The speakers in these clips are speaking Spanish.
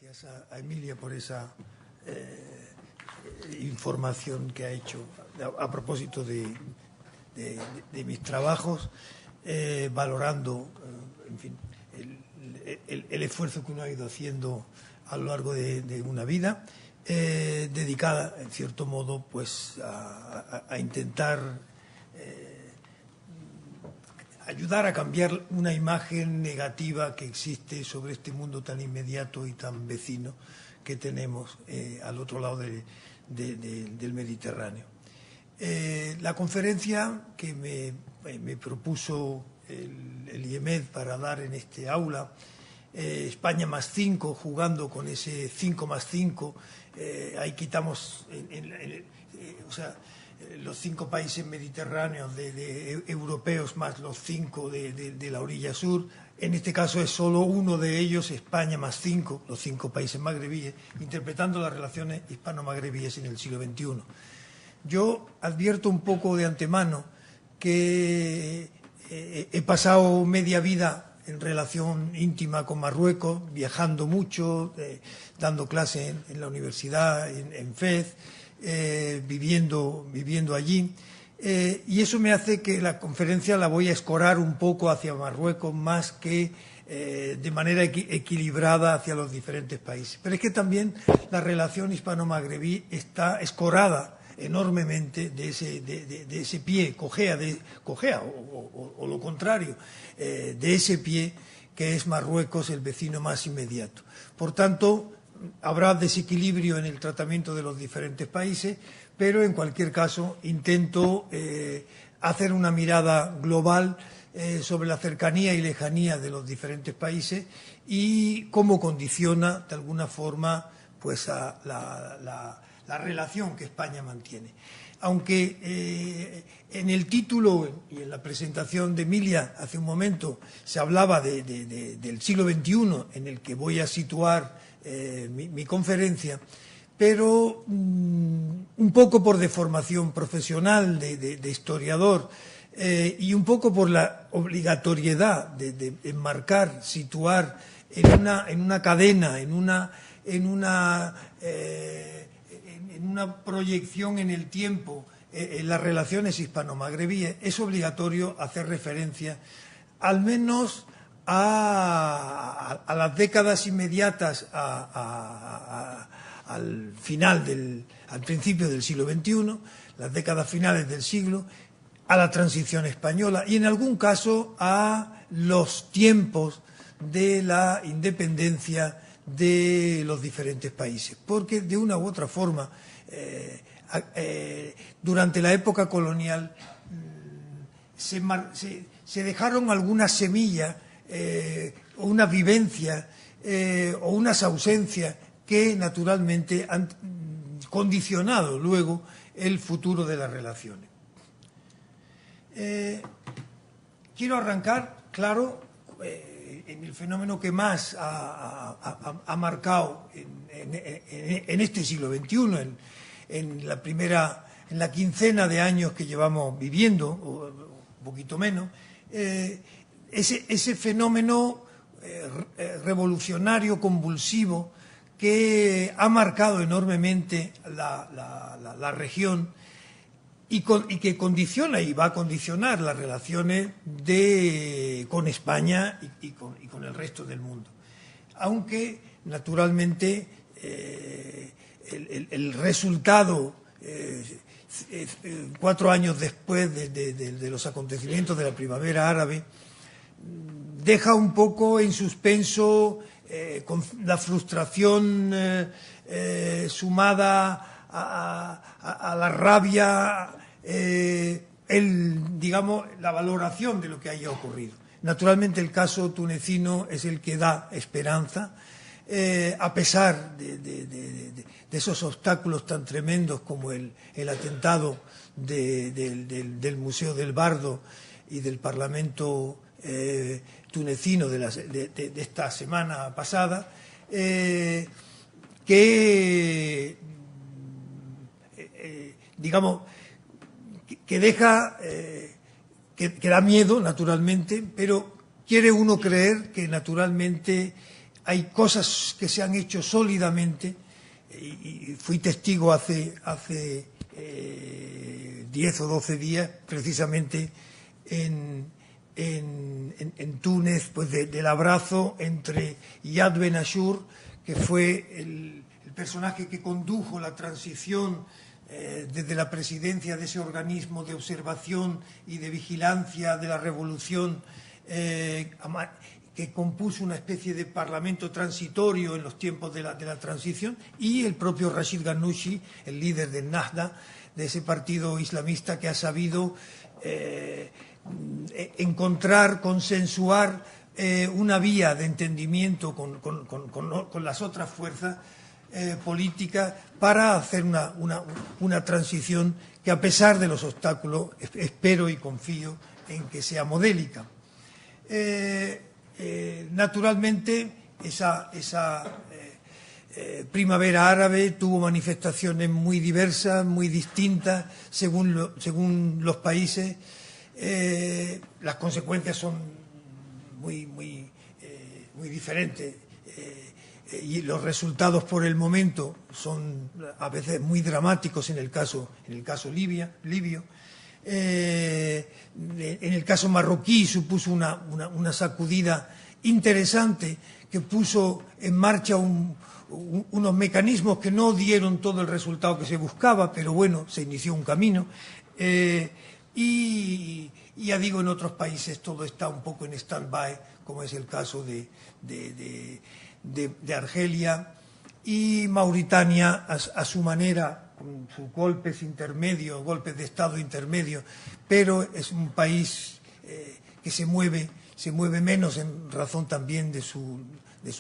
Gracias a Emilia por esa información que ha hecho a propósito de mis trabajos, valorando, en fin, el esfuerzo que uno ha ido haciendo a lo largo de una vida, dedicada, en cierto modo, pues a intentar ayudar a cambiar una imagen negativa que existe sobre este mundo tan inmediato y tan vecino que tenemos al otro lado del Mediterráneo. La conferencia que me propuso el IEMED para dar en este aula, España más 5, jugando con ese 5 más 5, ahí quitamos, o sea, los 5 países mediterráneos europeos más los 5 de la orilla sur. En este caso es solo uno de ellos, España más 5, los 5 países magrebíes, interpretando las relaciones hispano-magrebíes en el siglo XXI. Yo advierto un poco de antemano que he pasado media vida en relación íntima con Marruecos, viajando mucho, dando clase en la universidad, en FEZ, viviendo allí, y eso me hace que la conferencia la voy a escorar un poco hacia Marruecos más que de manera equilibrada hacia los diferentes países. Pero es que también la relación hispano-magrebí está escorada enormemente de ese pie, cojea o lo contrario, de ese pie que es Marruecos, el vecino más inmediato. Por tanto, habrá desequilibrio en el tratamiento de los diferentes países, pero en cualquier caso intento hacer una mirada global sobre la cercanía y lejanía de los diferentes países y cómo condiciona de alguna forma pues a la relación que España mantiene. Aunque en el título y en la presentación de Emilia hace un momento se hablaba del siglo XXI en el que voy a situar mi conferencia, pero un poco por deformación profesional de historiador y un poco por la obligatoriedad de enmarcar, situar en una cadena, en una proyección en el tiempo en las relaciones hispano-magrebíes, es obligatorio hacer referencia al menos a las décadas inmediatas al principio del siglo XXI, las décadas finales del siglo, a la transición española y en algún caso a los tiempos de la independencia de los diferentes países, porque de una u otra forma durante la época colonial se dejaron algunas semillas o una vivencia o unas ausencias que naturalmente han condicionado luego el futuro de las relaciones. Quiero arrancar, claro, en el fenómeno que más ha marcado en este siglo XXI, en la quincena de años que llevamos viviendo, o un poquito menos, ese fenómeno revolucionario, convulsivo, que ha marcado enormemente la región y que condiciona y va a condicionar las relaciones con España y con el resto del mundo. Aunque, naturalmente, el resultado, 4 años después de los acontecimientos de la primavera árabe, deja un poco en suspenso con la frustración sumada a la rabia, digamos, la valoración de lo que haya ocurrido. Naturalmente el caso tunecino es el que da esperanza, a pesar de esos obstáculos tan tremendos como el atentado del Museo del Bardo y del Parlamento tunecino de esta semana pasada, que digamos que deja que da miedo naturalmente, pero quiere uno creer que naturalmente hay cosas que se han hecho sólidamente, y fui testigo hace 10 o 12 días, precisamente en Túnez, pues del abrazo entre Yad Ben Ashur, que fue el personaje que condujo la transición desde la presidencia de ese organismo de observación y de vigilancia de la revolución, que compuso una especie de parlamento transitorio en los tiempos de la transición, y el propio Rashid Ghannouchi, el líder del Nahda, de ese partido islamista que ha sabido encontrar, consensuar una vía de entendimiento con las otras fuerzas políticas para hacer una transición que, a pesar de los obstáculos, espero y confío en que sea modélica. Naturalmente, esa primavera árabe tuvo manifestaciones muy diversas, muy distintas, según los países. Las consecuencias son muy diferentes, y los resultados por el momento son a veces muy dramáticos en el caso libio. En el caso marroquí supuso una sacudida interesante que puso en marcha unos mecanismos que no dieron todo el resultado que se buscaba, pero bueno, se inició un camino. Y ya digo, en otros países todo está un poco en stand-by, como es el caso de Argelia, y Mauritania a su manera, con sus golpes intermedios, golpes de Estado intermedios, pero es un país que se mueve menos en razón también de su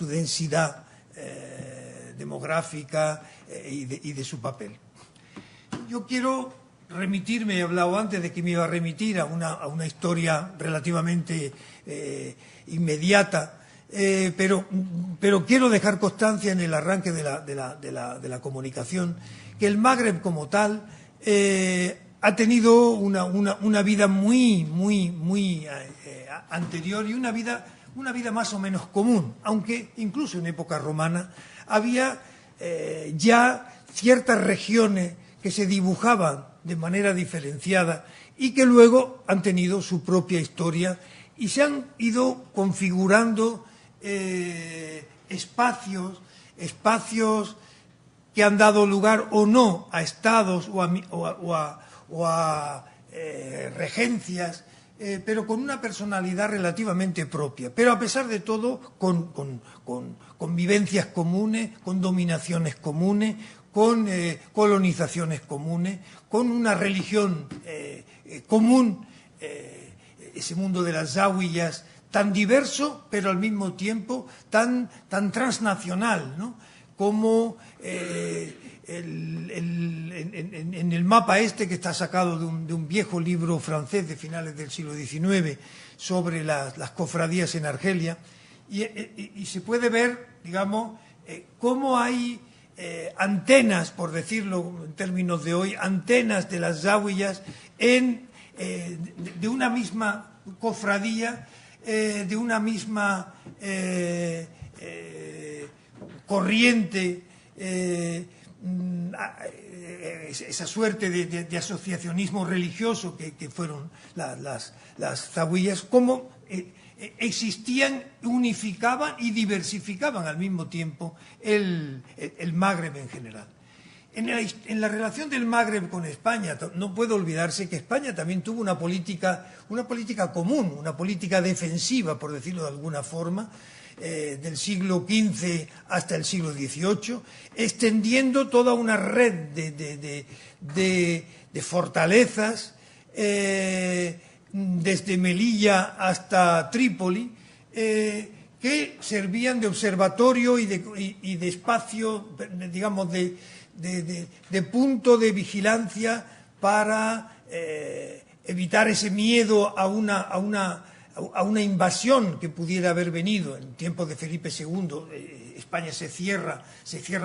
densidad demográfica y de su papel. Yo quiero remitirme, he hablado antes de que me iba a remitir a una historia relativamente inmediata, pero quiero dejar constancia en el arranque de la comunicación que el Magreb como tal ha tenido una vida muy anterior, y una vida más o menos común, aunque incluso en época romana había ya ciertas regiones que se dibujaban de manera diferenciada y que luego han tenido su propia historia y se han ido configurando espacios que han dado lugar o no a estados o a regencias, pero con una personalidad relativamente propia, pero a pesar de todo con vivencias comunes, con dominaciones comunes, con colonizaciones comunes, con una religión común, ese mundo de las zawiyas tan diverso, pero al mismo tiempo tan transnacional, ¿no? Como en el mapa que está sacado de un viejo libro francés de finales del siglo XIX sobre las cofradías en Argelia, y se puede ver, digamos, cómo hay antenas, por decirlo en términos de hoy, antenas de las zawiyas de una misma cofradía, de una misma corriente, esa suerte de asociacionismo religioso que fueron las zawiyas, cómo existían, unificaban y diversificaban al mismo tiempo el Magreb en general. En la relación del Magreb con España, no puede olvidarse que España también tuvo una política común, una política defensiva, por decirlo de alguna forma, del siglo XV hasta el siglo XVIII, extendiendo toda una red de fortalezas, desde Melilla hasta Trípoli, que servían de observatorio y de espacio, digamos, de punto de vigilancia para evitar ese miedo a una invasión que pudiera haber venido. En tiempos de Felipe II, España se cierra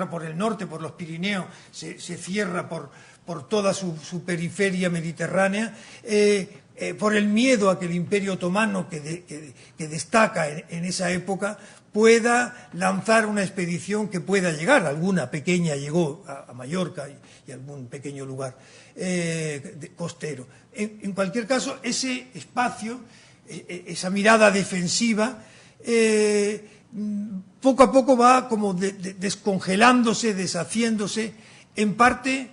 por el norte, por los Pirineos, se cierra por toda su periferia mediterránea, por el miedo a que el Imperio Otomano, que destaca en esa época, pueda lanzar una expedición que pueda llegar. Alguna pequeña llegó a Mallorca y algún pequeño lugar costero. En cualquier caso, ese espacio, esa mirada defensiva, poco a poco va como descongelándose, deshaciéndose, en parte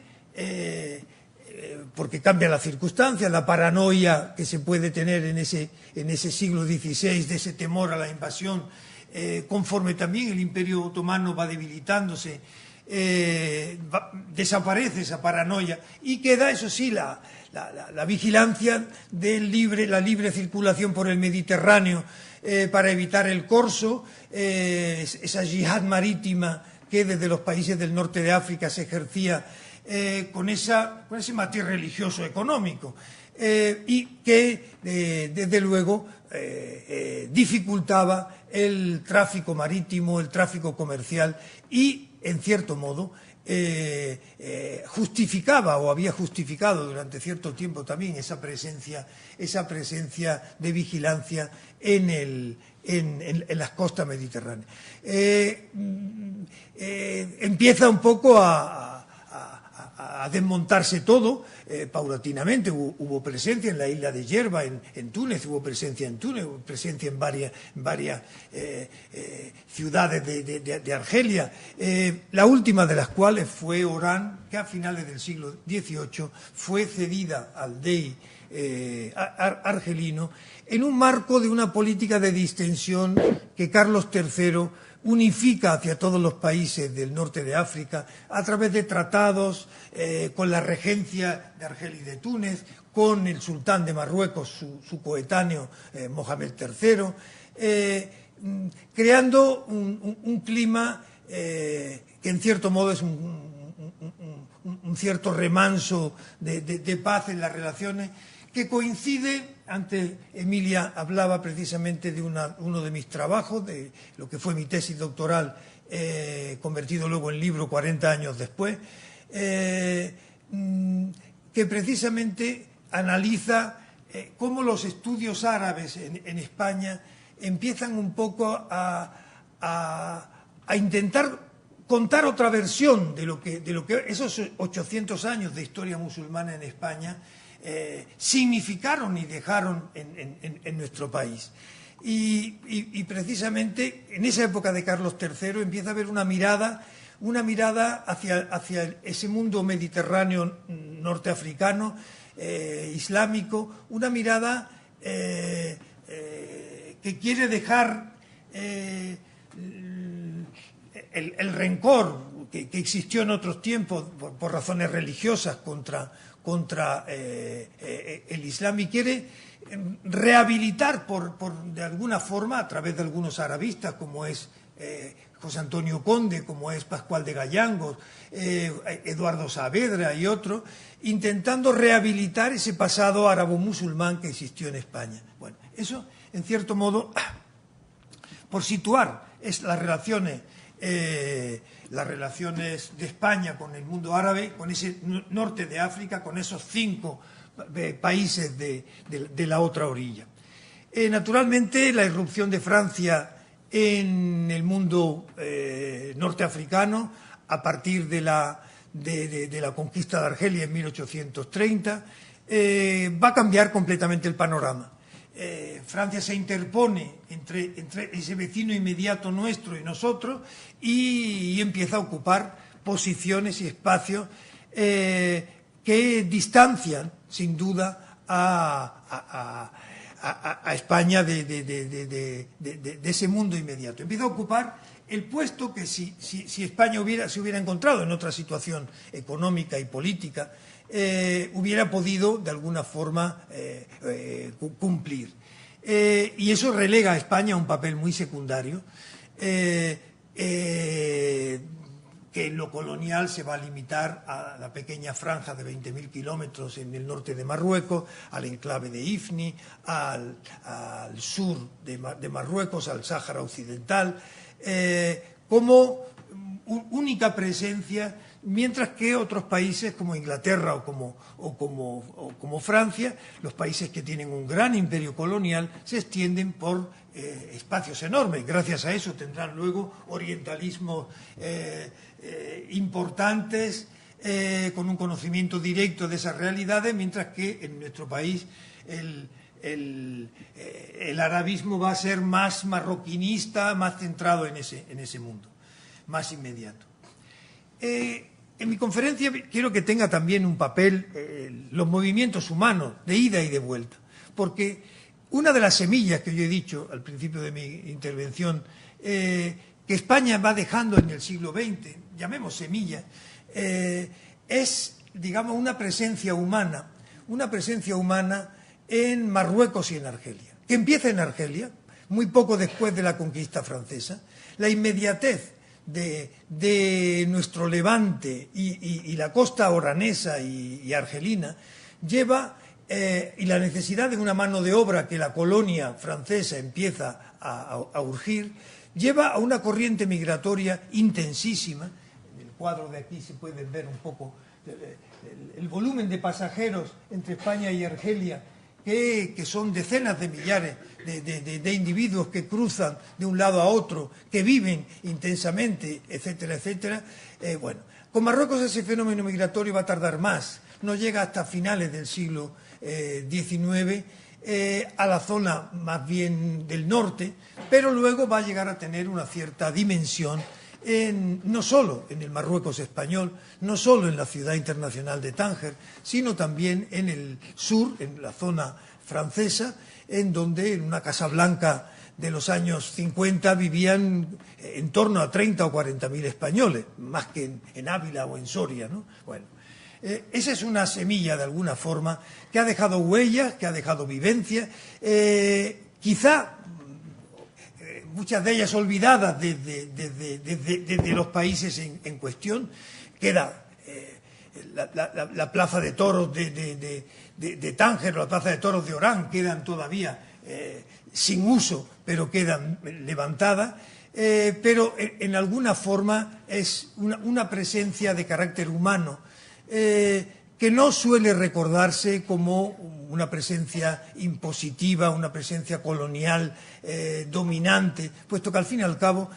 porque cambian las circunstancias, la paranoia que se puede tener en ese siglo XVI, de ese temor a la invasión, conforme también el Imperio Otomano va debilitándose, desaparece esa paranoia y queda, eso sí, la vigilancia de la libre circulación por el Mediterráneo para evitar el corso, esa yihad marítima que desde los países del norte de África se ejercía con ese matiz religioso económico y que desde luego dificultaba el tráfico marítimo, el tráfico comercial y, en cierto modo, justificaba o había justificado durante cierto tiempo también esa presencia de vigilancia en las costas mediterráneas. Empieza un poco a desmontarse todo paulatinamente. Hubo presencia en la isla de Yerba, en Túnez, hubo presencia en varias ciudades de Argelia, la última de las cuales fue Orán, que a finales del siglo XVIII fue cedida al Dey argelino en un marco de una política de distensión que Carlos III unifica hacia todos los países del norte de África a través de tratados con la regencia de Argelia y de Túnez, con el sultán de Marruecos, su coetáneo Mohamed III, creando un clima que en cierto modo es un cierto remanso de paz en las relaciones, que coincide. Antes Emilia hablaba precisamente de uno de mis trabajos, de lo que fue mi tesis doctoral, convertido luego en libro 40 años después, que precisamente analiza cómo los estudios árabes en España empiezan un poco a intentar contar otra versión de lo que esos 800 años de historia musulmana en España significaron y dejaron en nuestro país. Y precisamente en esa época de Carlos III empieza a haber una mirada hacia ese mundo mediterráneo norteafricano, islámico, una mirada que quiere dejar el rencor que existió en otros tiempos por razones religiosas contra el Islam, y quiere rehabilitar de alguna forma, a través de algunos arabistas como es José Antonio Conde, como es Pascual de Gallangos, Eduardo Saavedra y otros, intentando rehabilitar ese pasado árabo-musulmán que existió en España. Bueno, eso, en cierto modo, por situar las relaciones de España con el mundo árabe, con ese norte de África, con esos 5 países de la otra orilla. Naturalmente, la irrupción de Francia en el mundo norteafricano, a partir de la conquista de Argelia en 1830, va a cambiar completamente el panorama. Francia se interpone entre ese vecino inmediato nuestro y nosotros y empieza a ocupar posiciones y espacios que distancian, sin duda, a España de ese mundo inmediato. Empieza a ocupar el puesto que si España se hubiera encontrado en otra situación económica y política, hubiera podido de alguna forma cumplir. Y eso relega a España a un papel muy secundario, que en lo colonial se va a limitar a la pequeña franja de 20.000 kilómetros en el norte de Marruecos, al enclave de Ifni, al sur de Marruecos, al Sáhara Occidental, como única presencia, mientras que otros países como Inglaterra o como Francia, los países que tienen un gran imperio colonial, se extienden por espacios enormes. Gracias a eso tendrán luego orientalismos importantes, con un conocimiento directo de esas realidades, mientras que en nuestro país el arabismo va a ser más marroquinista, más centrado en ese mundo, más inmediato. En mi conferencia quiero que tenga también un papel los movimientos humanos de ida y de vuelta, porque una de las semillas que yo he dicho al principio de mi intervención, que España va dejando en el siglo XX, llamemos semilla, es, digamos, una presencia humana en Marruecos y en Argelia, que empieza en Argelia, muy poco después de la conquista francesa. La inmediatez de nuestro Levante y la costa oranesa y argelina lleva, y la necesidad de una mano de obra que la colonia francesa empieza a urgir, lleva a una corriente migratoria intensísima. En el cuadro de aquí se puede ver un poco el volumen de pasajeros entre España y Argelia, que son decenas de millares de individuos que cruzan de un lado a otro, que viven intensamente, etcétera, etcétera. Bueno, con Marruecos ese fenómeno migratorio va a tardar más, no llega hasta finales del siglo XIX, a la zona más bien del norte, pero luego va a llegar a tener una cierta dimensión no solo en el Marruecos español, no solo en la ciudad internacional de Tánger, sino también en el sur, en la zona francesa, en donde en una Casa Blanca de los años 50 vivían en torno a 30 o 40.000 españoles, más que en Ávila o en Soria, ¿no? Bueno, esa es una semilla, de alguna forma, que ha dejado huellas, que ha dejado vivencias, quizá muchas de ellas olvidadas desde los países en cuestión. Queda la plaza de toros de Tánger o la plaza de toros de Orán, quedan todavía sin uso, pero quedan levantadas, pero en alguna forma es una presencia de carácter humano que no suele recordarse como una presencia impositiva, una presencia colonial dominante, puesto que al fin y al cabo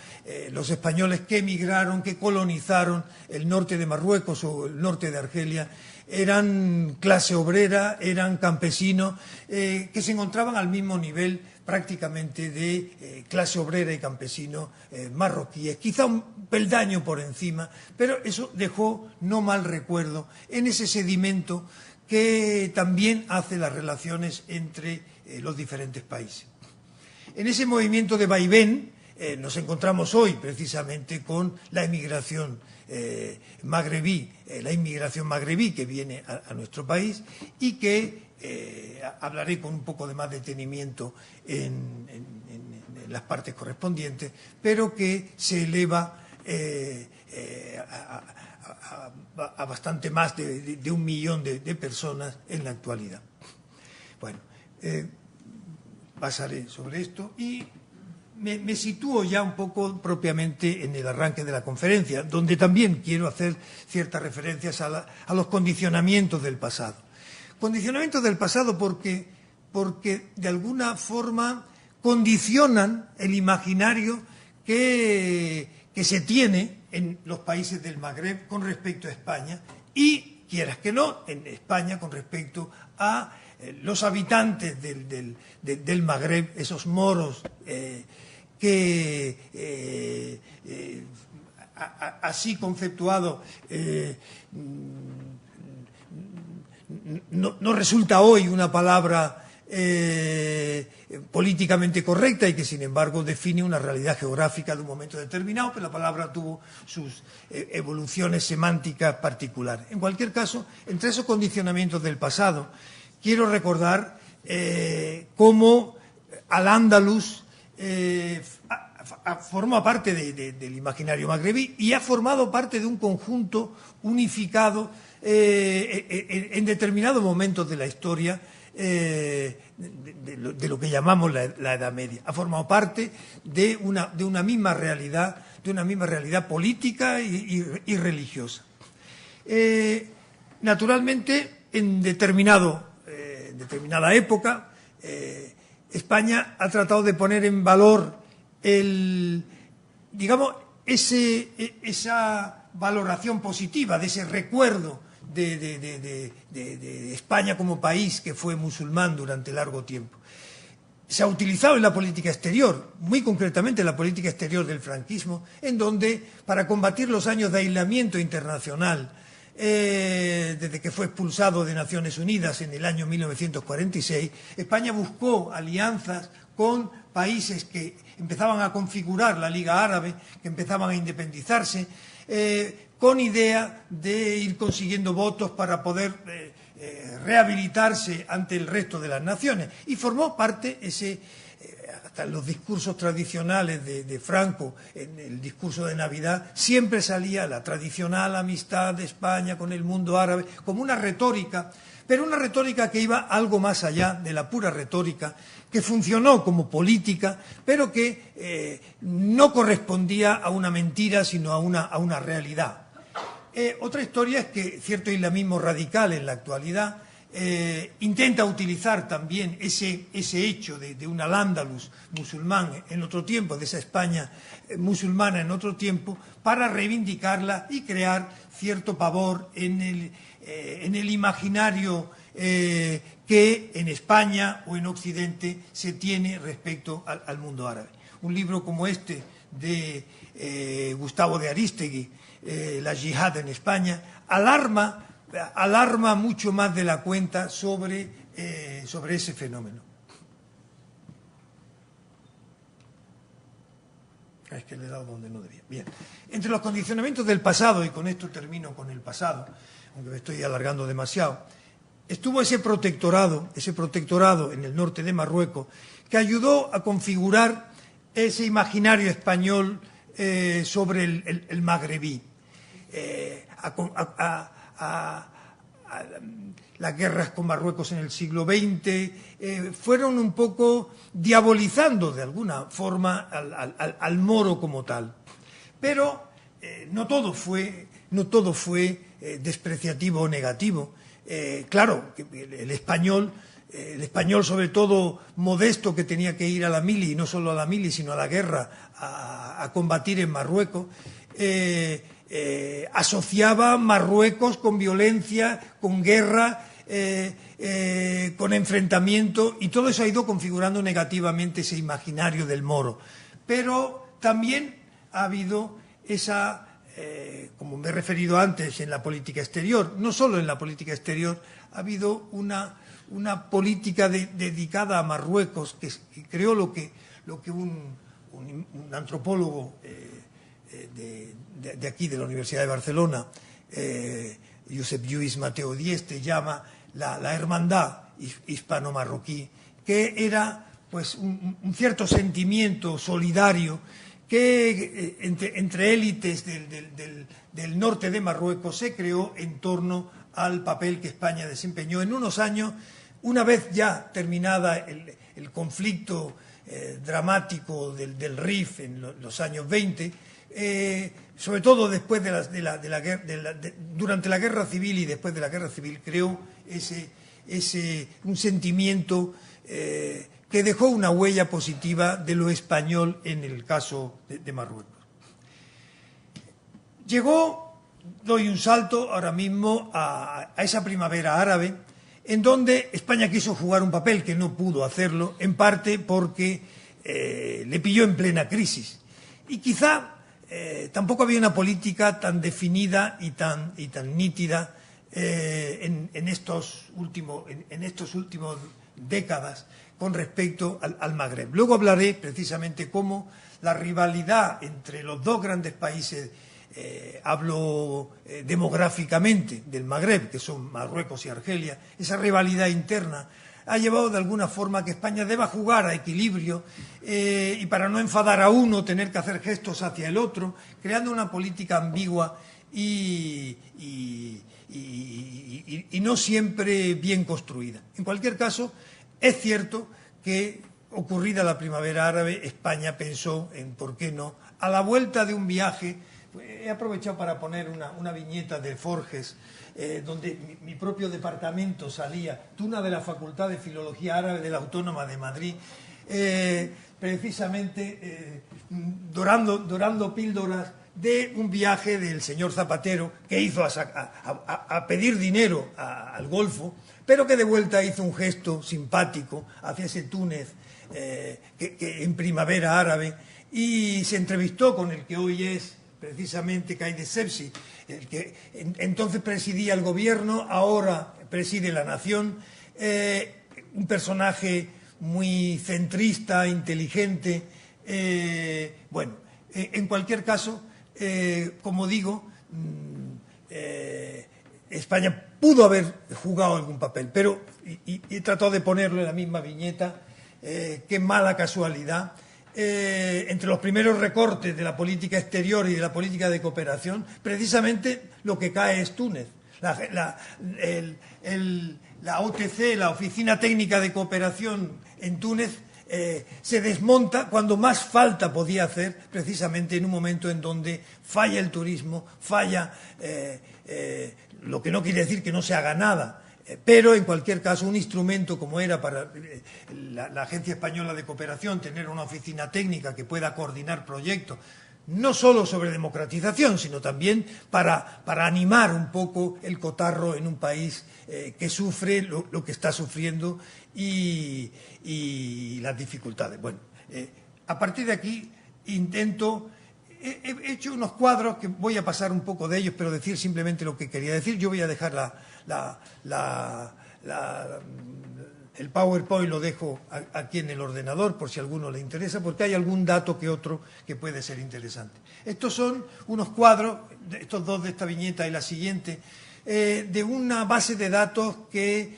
los españoles que emigraron, que colonizaron el norte de Marruecos o el norte de Argelia, eran clase obrera, eran campesinos que se encontraban al mismo nivel prácticamente de clase obrera y campesino marroquíes, quizá un peldaño por encima, pero eso dejó no mal recuerdo en ese sedimento que también hace las relaciones entre los diferentes países. En ese movimiento de vaivén nos encontramos hoy precisamente con la emigración magrebí, que viene a nuestro país y que hablaré con un poco de más detenimiento en las partes correspondientes, pero que se eleva a bastante más de 1 millón de personas en la actualidad. Bueno, pasaré sobre esto y me sitúo ya un poco propiamente en el arranque de la conferencia, donde también quiero hacer ciertas referencias a los condicionamientos del pasado. Condicionamientos del pasado porque de alguna forma condicionan el imaginario que se tiene en los países del Magreb con respecto a España y, quieras que no, en España con respecto a los habitantes del Magreb, esos moros que así conceptuado no resulta hoy una palabra políticamente correcta y que sin embargo define una realidad geográfica de un momento determinado, pero la palabra tuvo sus evoluciones semánticas particulares. En cualquier caso, entre esos condicionamientos del pasado, quiero recordar cómo Al-Ándalus forma parte del imaginario magrebí y ha formado parte de un conjunto unificado en determinados momentos de la historia de lo que llamamos la Edad Media. Ha formado parte de una misma realidad, política y religiosa. Naturalmente, en determinada época, España ha tratado de poner en valor esa valoración positiva, de ese recuerdo de España como país que fue musulmán durante largo tiempo. Se ha utilizado en la política exterior, muy concretamente en la política exterior del franquismo, en donde, para combatir los años de aislamiento internacional, desde que fue expulsado de Naciones Unidas en el año 1946, España buscó alianzas con países que empezaban a configurar la Liga Árabe, que empezaban a independizarse, con idea de ir consiguiendo votos para poder rehabilitarse ante el resto de las naciones. Y formó parte hasta en los discursos tradicionales de Franco, en el discurso de Navidad, siempre salía la tradicional amistad de España con el mundo árabe, como una retórica, pero una retórica que iba algo más allá de la pura retórica, que funcionó como política, pero que no correspondía a una mentira, sino a una realidad. Otra historia es que cierto islamismo radical en la actualidad intenta utilizar también ese hecho de un al-Ándalus musulmán en otro tiempo, de esa España musulmana en otro tiempo, para reivindicarla y crear cierto pavor en el imaginario que en España o en Occidente se tiene respecto al mundo árabe. Un libro como este de Gustavo de Arístegui, La yihad en España, alarma mucho más de la cuenta sobre ese fenómeno. Es que le he dado donde no debía. Bien. Entre los condicionamientos del pasado, y con esto termino con el pasado, aunque me estoy alargando demasiado, estuvo ese protectorado en el norte de Marruecos, que ayudó a configurar ese imaginario español sobre el magrebí. Las guerras con Marruecos en el siglo XX fueron un poco diabolizando de alguna forma al moro como tal. Pero no todo fue despreciativo o negativo. Claro, el español sobre todo modesto, que tenía que ir a la mili, y no solo a la mili, sino a la guerra, a combatir en Marruecos, asociaba Marruecos con violencia, con guerra, con enfrentamiento, y todo eso ha ido configurando negativamente ese imaginario del moro. Pero también ha habido como me he referido antes, en la política exterior, no solo en la política exterior, ha habido una política dedicada a Marruecos, que creó lo que un antropólogo de aquí, de la Universidad de Barcelona, Josep Lluís Mateo Dieste, llama la hermandad hispano-marroquí, que era pues un cierto sentimiento solidario que entre élites del norte de Marruecos se creó en torno al papel que España desempeñó en unos años, una vez ya terminada el conflicto dramático del Rif en los años 20, sobre todo después durante la Guerra Civil y después de la Guerra Civil, creó un sentimiento que dejó una huella positiva de lo español en el caso de Marruecos. Doy un salto ahora mismo a esa primavera árabe, en donde España quiso jugar un papel que no pudo hacerlo, en parte porque le pilló en plena crisis. Y quizá tampoco había una política tan definida y tan nítida en estos últimos décadas con respecto al Magreb. Luego hablaré precisamente cómo la rivalidad entre los dos grandes países, hablo demográficamente del Magreb, que son Marruecos y Argelia, esa rivalidad interna ha llevado de alguna forma a que España deba jugar a equilibrio y, para no enfadar a uno, tener que hacer gestos hacia el otro, creando una política ambigua y no siempre bien construida. En cualquier caso, es cierto que, ocurrida la primavera árabe, España pensó en, ¿por qué no?, a la vuelta de un viaje. He aprovechado para poner una viñeta de Forges, donde mi propio departamento salía, Tuna de la Facultad de Filología Árabe de la Autónoma de Madrid, precisamente dorando píldoras de un viaje del señor Zapatero que hizo a pedir dinero al Golfo, pero que de vuelta hizo un gesto simpático hacia ese Túnez que en primavera árabe, y se entrevistó con el que hoy es precisamente Kaid Essebsi, el que entonces presidía el gobierno, ahora preside la nación, un personaje muy centrista, inteligente. En cualquier caso, como digo, España pudo haber jugado algún papel, pero, y he tratado de ponerlo en la misma viñeta, qué mala casualidad, entre los primeros recortes de la política exterior y de la política de cooperación, precisamente lo que cae es Túnez. La OTC, la Oficina Técnica de Cooperación en Túnez, se desmonta cuando más falta podía hacer, precisamente en un momento en donde falla el turismo, falla, lo que no quiere decir que no se haga nada, pero en cualquier caso un instrumento como era para la Agencia Española de Cooperación, tener una oficina técnica que pueda coordinar proyectos, no solo sobre democratización, sino también para animar un poco el cotarro en un país que sufre lo que está sufriendo y las dificultades. Bueno, a partir de aquí he hecho unos cuadros que voy a pasar un poco de ellos, pero decir simplemente lo que quería decir. Yo voy a dejar el PowerPoint, lo dejo aquí en el ordenador por si a alguno le interesa, porque hay algún dato que otro que puede ser interesante. Estos son unos cuadros, estos dos de esta viñeta y la siguiente, de una base de datos que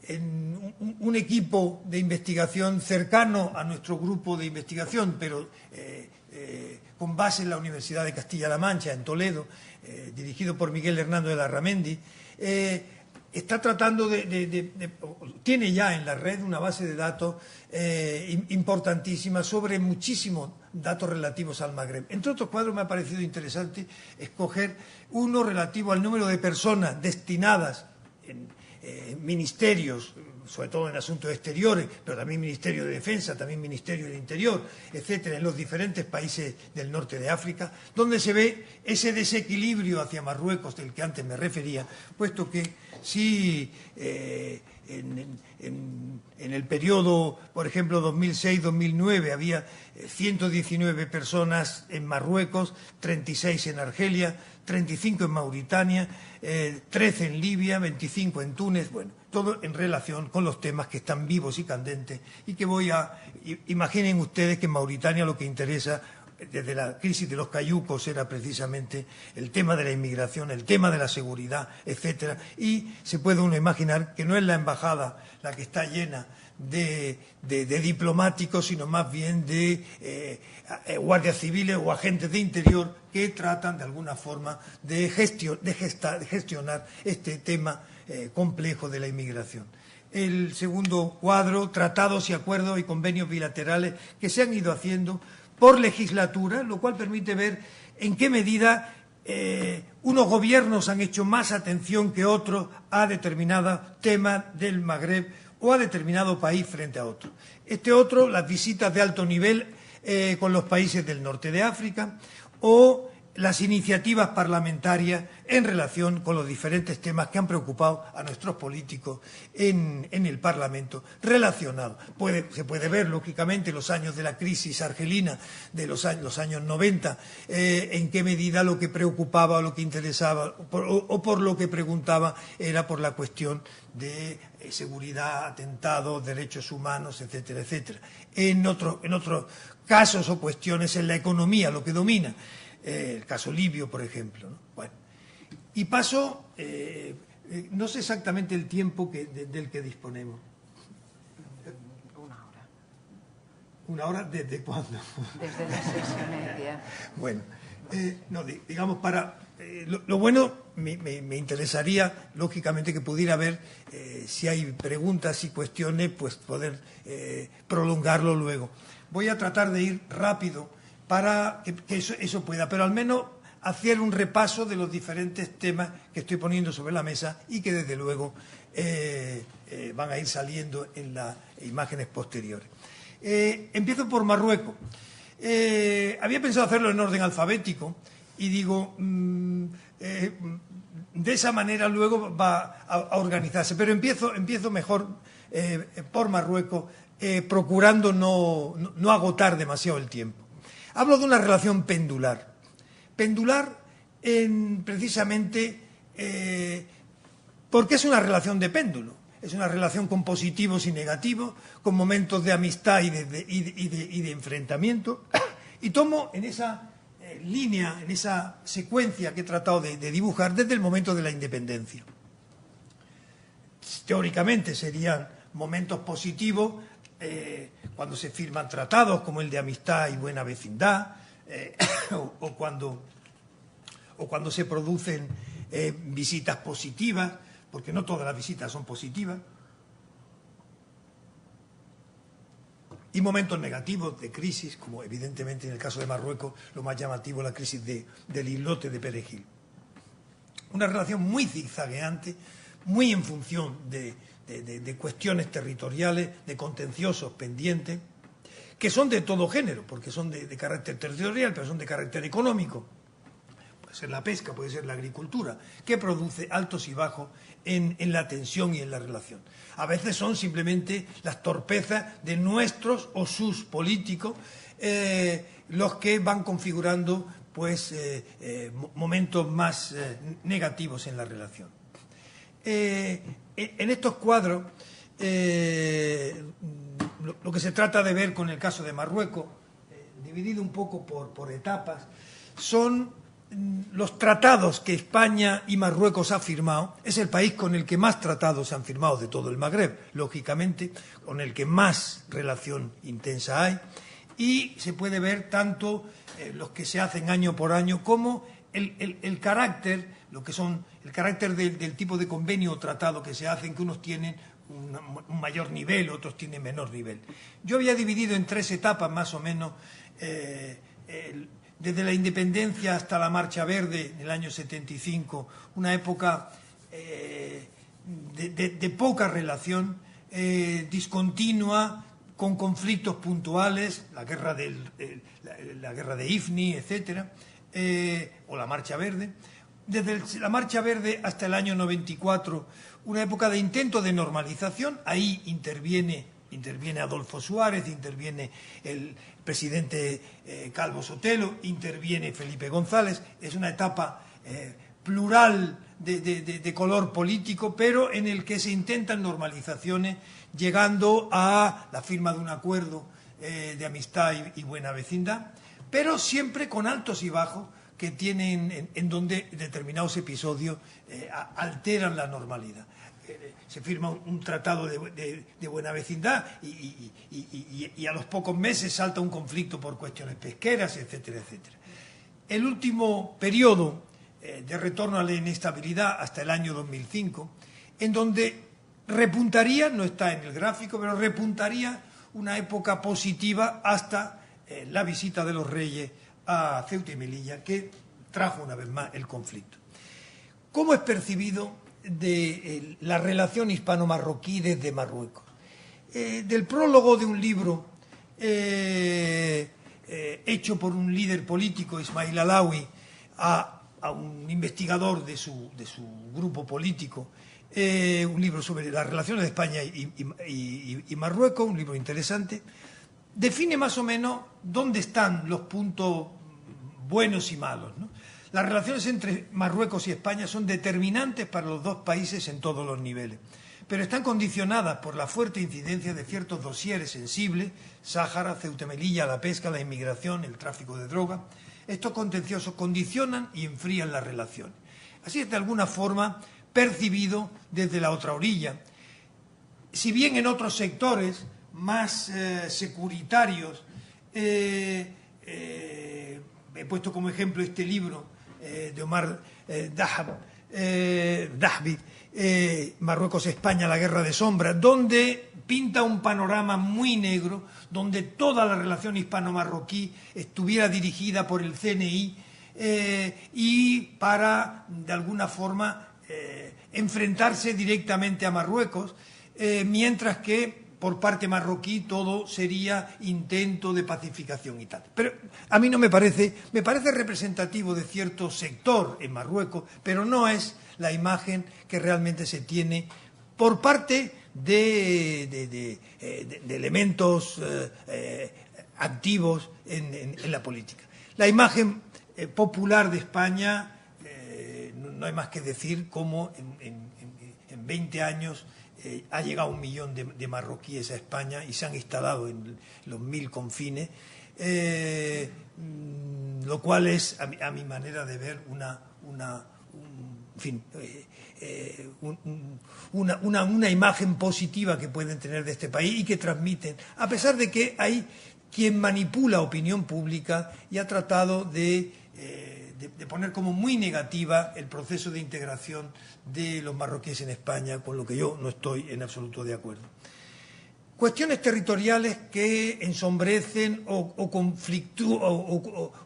en un equipo de investigación cercano a nuestro grupo de investigación, pero con base en la Universidad de Castilla-La Mancha, en Toledo, dirigido por Miguel Hernando de Larramendi, está tratando tiene ya en la red una base de datos importantísima sobre muchísimos datos relativos al Magreb. Entre otros cuadros me ha parecido interesante escoger uno relativo al número de personas destinadas en ministerios, sobre todo en asuntos exteriores, pero también Ministerio de Defensa, también Ministerio del Interior, etcétera, en los diferentes países del norte de África, donde se ve ese desequilibrio hacia Marruecos del que antes me refería, puesto que si en el periodo, por ejemplo, 2006-2009 había 119 personas en Marruecos, 36 en Argelia, 35 en Mauritania, 13 en Libia, 25 en Túnez, bueno, todo en relación con los temas que están vivos y candentes y que imaginen ustedes que en Mauritania lo que interesa desde la crisis de los cayucos era precisamente el tema de la inmigración, el tema de la seguridad, etcétera, y se puede uno imaginar que no es la embajada la que está llena de diplomáticos, sino más bien de guardias civiles o agentes de interior que tratan de alguna forma de gestionar este tema complejo de la inmigración. El segundo cuadro, tratados y acuerdos y convenios bilaterales que se han ido haciendo por legislatura, lo cual permite ver en qué medida unos gobiernos han hecho más atención que otros a determinados temas del Magreb o a determinado país frente a otro. Este otro, las visitas de alto nivel con los países del norte de África o las iniciativas parlamentarias en relación con los diferentes temas que han preocupado a nuestros políticos en el Parlamento relacionados. Se puede ver, lógicamente, los años de la crisis argelina, de los años 90, en qué medida lo que preocupaba o lo que interesaba o por lo que preguntaba era por la cuestión de seguridad, atentados, derechos humanos, etcétera, etcétera. En otros casos o cuestiones en la economía, lo que domina. El caso libio, por ejemplo, ¿no? Bueno, y paso, no sé exactamente el tiempo del que disponemos. Una hora. ¿Una hora desde cuándo? Desde las 6:30. Bueno, no, digamos, lo bueno, me interesaría, lógicamente, que pudiera haber, si hay preguntas y cuestiones, pues poder prolongarlo luego. Voy a tratar de ir rápido para que eso pueda, pero al menos hacer un repaso de los diferentes temas que estoy poniendo sobre la mesa y que desde luego van a ir saliendo en las imágenes posteriores. Empiezo por Marruecos. Había pensado hacerlo en orden alfabético y digo, de esa manera luego va a organizarse, pero empiezo mejor por Marruecos, procurando no agotar demasiado el tiempo. Hablo de una relación pendular. Pendular precisamente porque es una relación de péndulo. Es una relación con positivos y negativos, con momentos de amistad y de enfrentamiento. Y tomo en esa línea, en esa secuencia que he tratado de dibujar desde el momento de la independencia. Teóricamente serían momentos positivos cuando se firman tratados como el de amistad y buena vecindad, o cuando se producen visitas positivas, porque no todas las visitas son positivas, y momentos negativos de crisis, como evidentemente en el caso de Marruecos lo más llamativo, la crisis del islote de Perejil. Una relación muy zigzagueante, muy en función de cuestiones territoriales, de contenciosos pendientes, que son de todo género, porque son de carácter territorial, pero son de carácter económico. Puede ser la pesca, puede ser la agricultura, que produce altos y bajos en la tensión y en la relación. A veces son simplemente las torpezas de nuestros o sus políticos los que van configurando pues momentos más negativos en la relación. En estos cuadros lo que se trata de ver con el caso de Marruecos, dividido un poco por etapas, son los tratados que España y Marruecos han firmado. Es el país con el que más tratados se han firmado de todo el Magreb, lógicamente, con el que más relación intensa hay, y se puede ver tanto los que se hacen año por año como el carácter, lo que son el carácter del tipo de convenio o tratado que se hacen, que unos tienen un mayor nivel, otros tienen menor nivel. Yo había dividido en 3 etapas más o menos, desde la independencia hasta la Marcha Verde en el año 75, una época de poca relación, discontinua, con conflictos puntuales, la guerra de Ifni, etcétera, o la Marcha Verde. Desde la Marcha Verde hasta el año 94, una época de intento de normalización. Ahí interviene Adolfo Suárez, interviene el presidente Calvo Sotelo, interviene Felipe González. Es una etapa plural de color político, pero en el que se intentan normalizaciones, llegando a la firma de un acuerdo de amistad y buena vecindad, pero siempre con altos y bajos que tienen en donde determinados episodios alteran la normalidad. Se firma un tratado de buena vecindad y a los pocos meses salta un conflicto por cuestiones pesqueras, etcétera, etcétera. El último periodo de retorno a la inestabilidad hasta el año 2005, en donde repuntaría, no está en el gráfico, pero repuntaría una época positiva hasta la visita de los reyes a Ceuta y Melilla, que trajo una vez más el conflicto. ¿Cómo es percibido la relación hispano-marroquí desde Marruecos? Del prólogo de un libro hecho por un líder político, Ismail Alawi, a un investigador de su grupo político, un libro sobre las relaciones de España y Marruecos, un libro interesante, define más o menos dónde están los puntos buenos y malos, ¿no? Las relaciones entre Marruecos y España son determinantes para los dos países en todos los niveles, pero están condicionadas por la fuerte incidencia de ciertos dosieres sensibles: Sáhara, Ceuta y Melilla, la pesca, la inmigración, el tráfico de drogas. Estos contenciosos condicionan y enfrían las relaciones. Así es de alguna forma percibido desde la otra orilla. Si bien en otros sectores más securitarios, he puesto como ejemplo este libro de Omar Dahbi, Marruecos-España, la guerra de sombras, donde pinta un panorama muy negro, donde toda la relación hispano-marroquí estuviera dirigida por el CNI, y para, de alguna forma, enfrentarse directamente a Marruecos, mientras que por parte marroquí todo sería intento de pacificación y tal. Pero a mí no me parece representativo de cierto sector en Marruecos, pero no es la imagen que realmente se tiene por parte de elementos activos en la política. La imagen popular de España, no hay más que decir cómo en 20 años ha llegado 1 millón de marroquíes a España y se han instalado en los 1000 confines, lo cual es, a mi manera de ver, una imagen positiva que pueden tener de este país y que transmiten, a pesar de que hay quien manipula opinión pública y ha tratado de poner como muy negativa el proceso de integración de los marroquíes en España, con lo que yo no estoy en absoluto de acuerdo. Cuestiones territoriales que ensombrecen o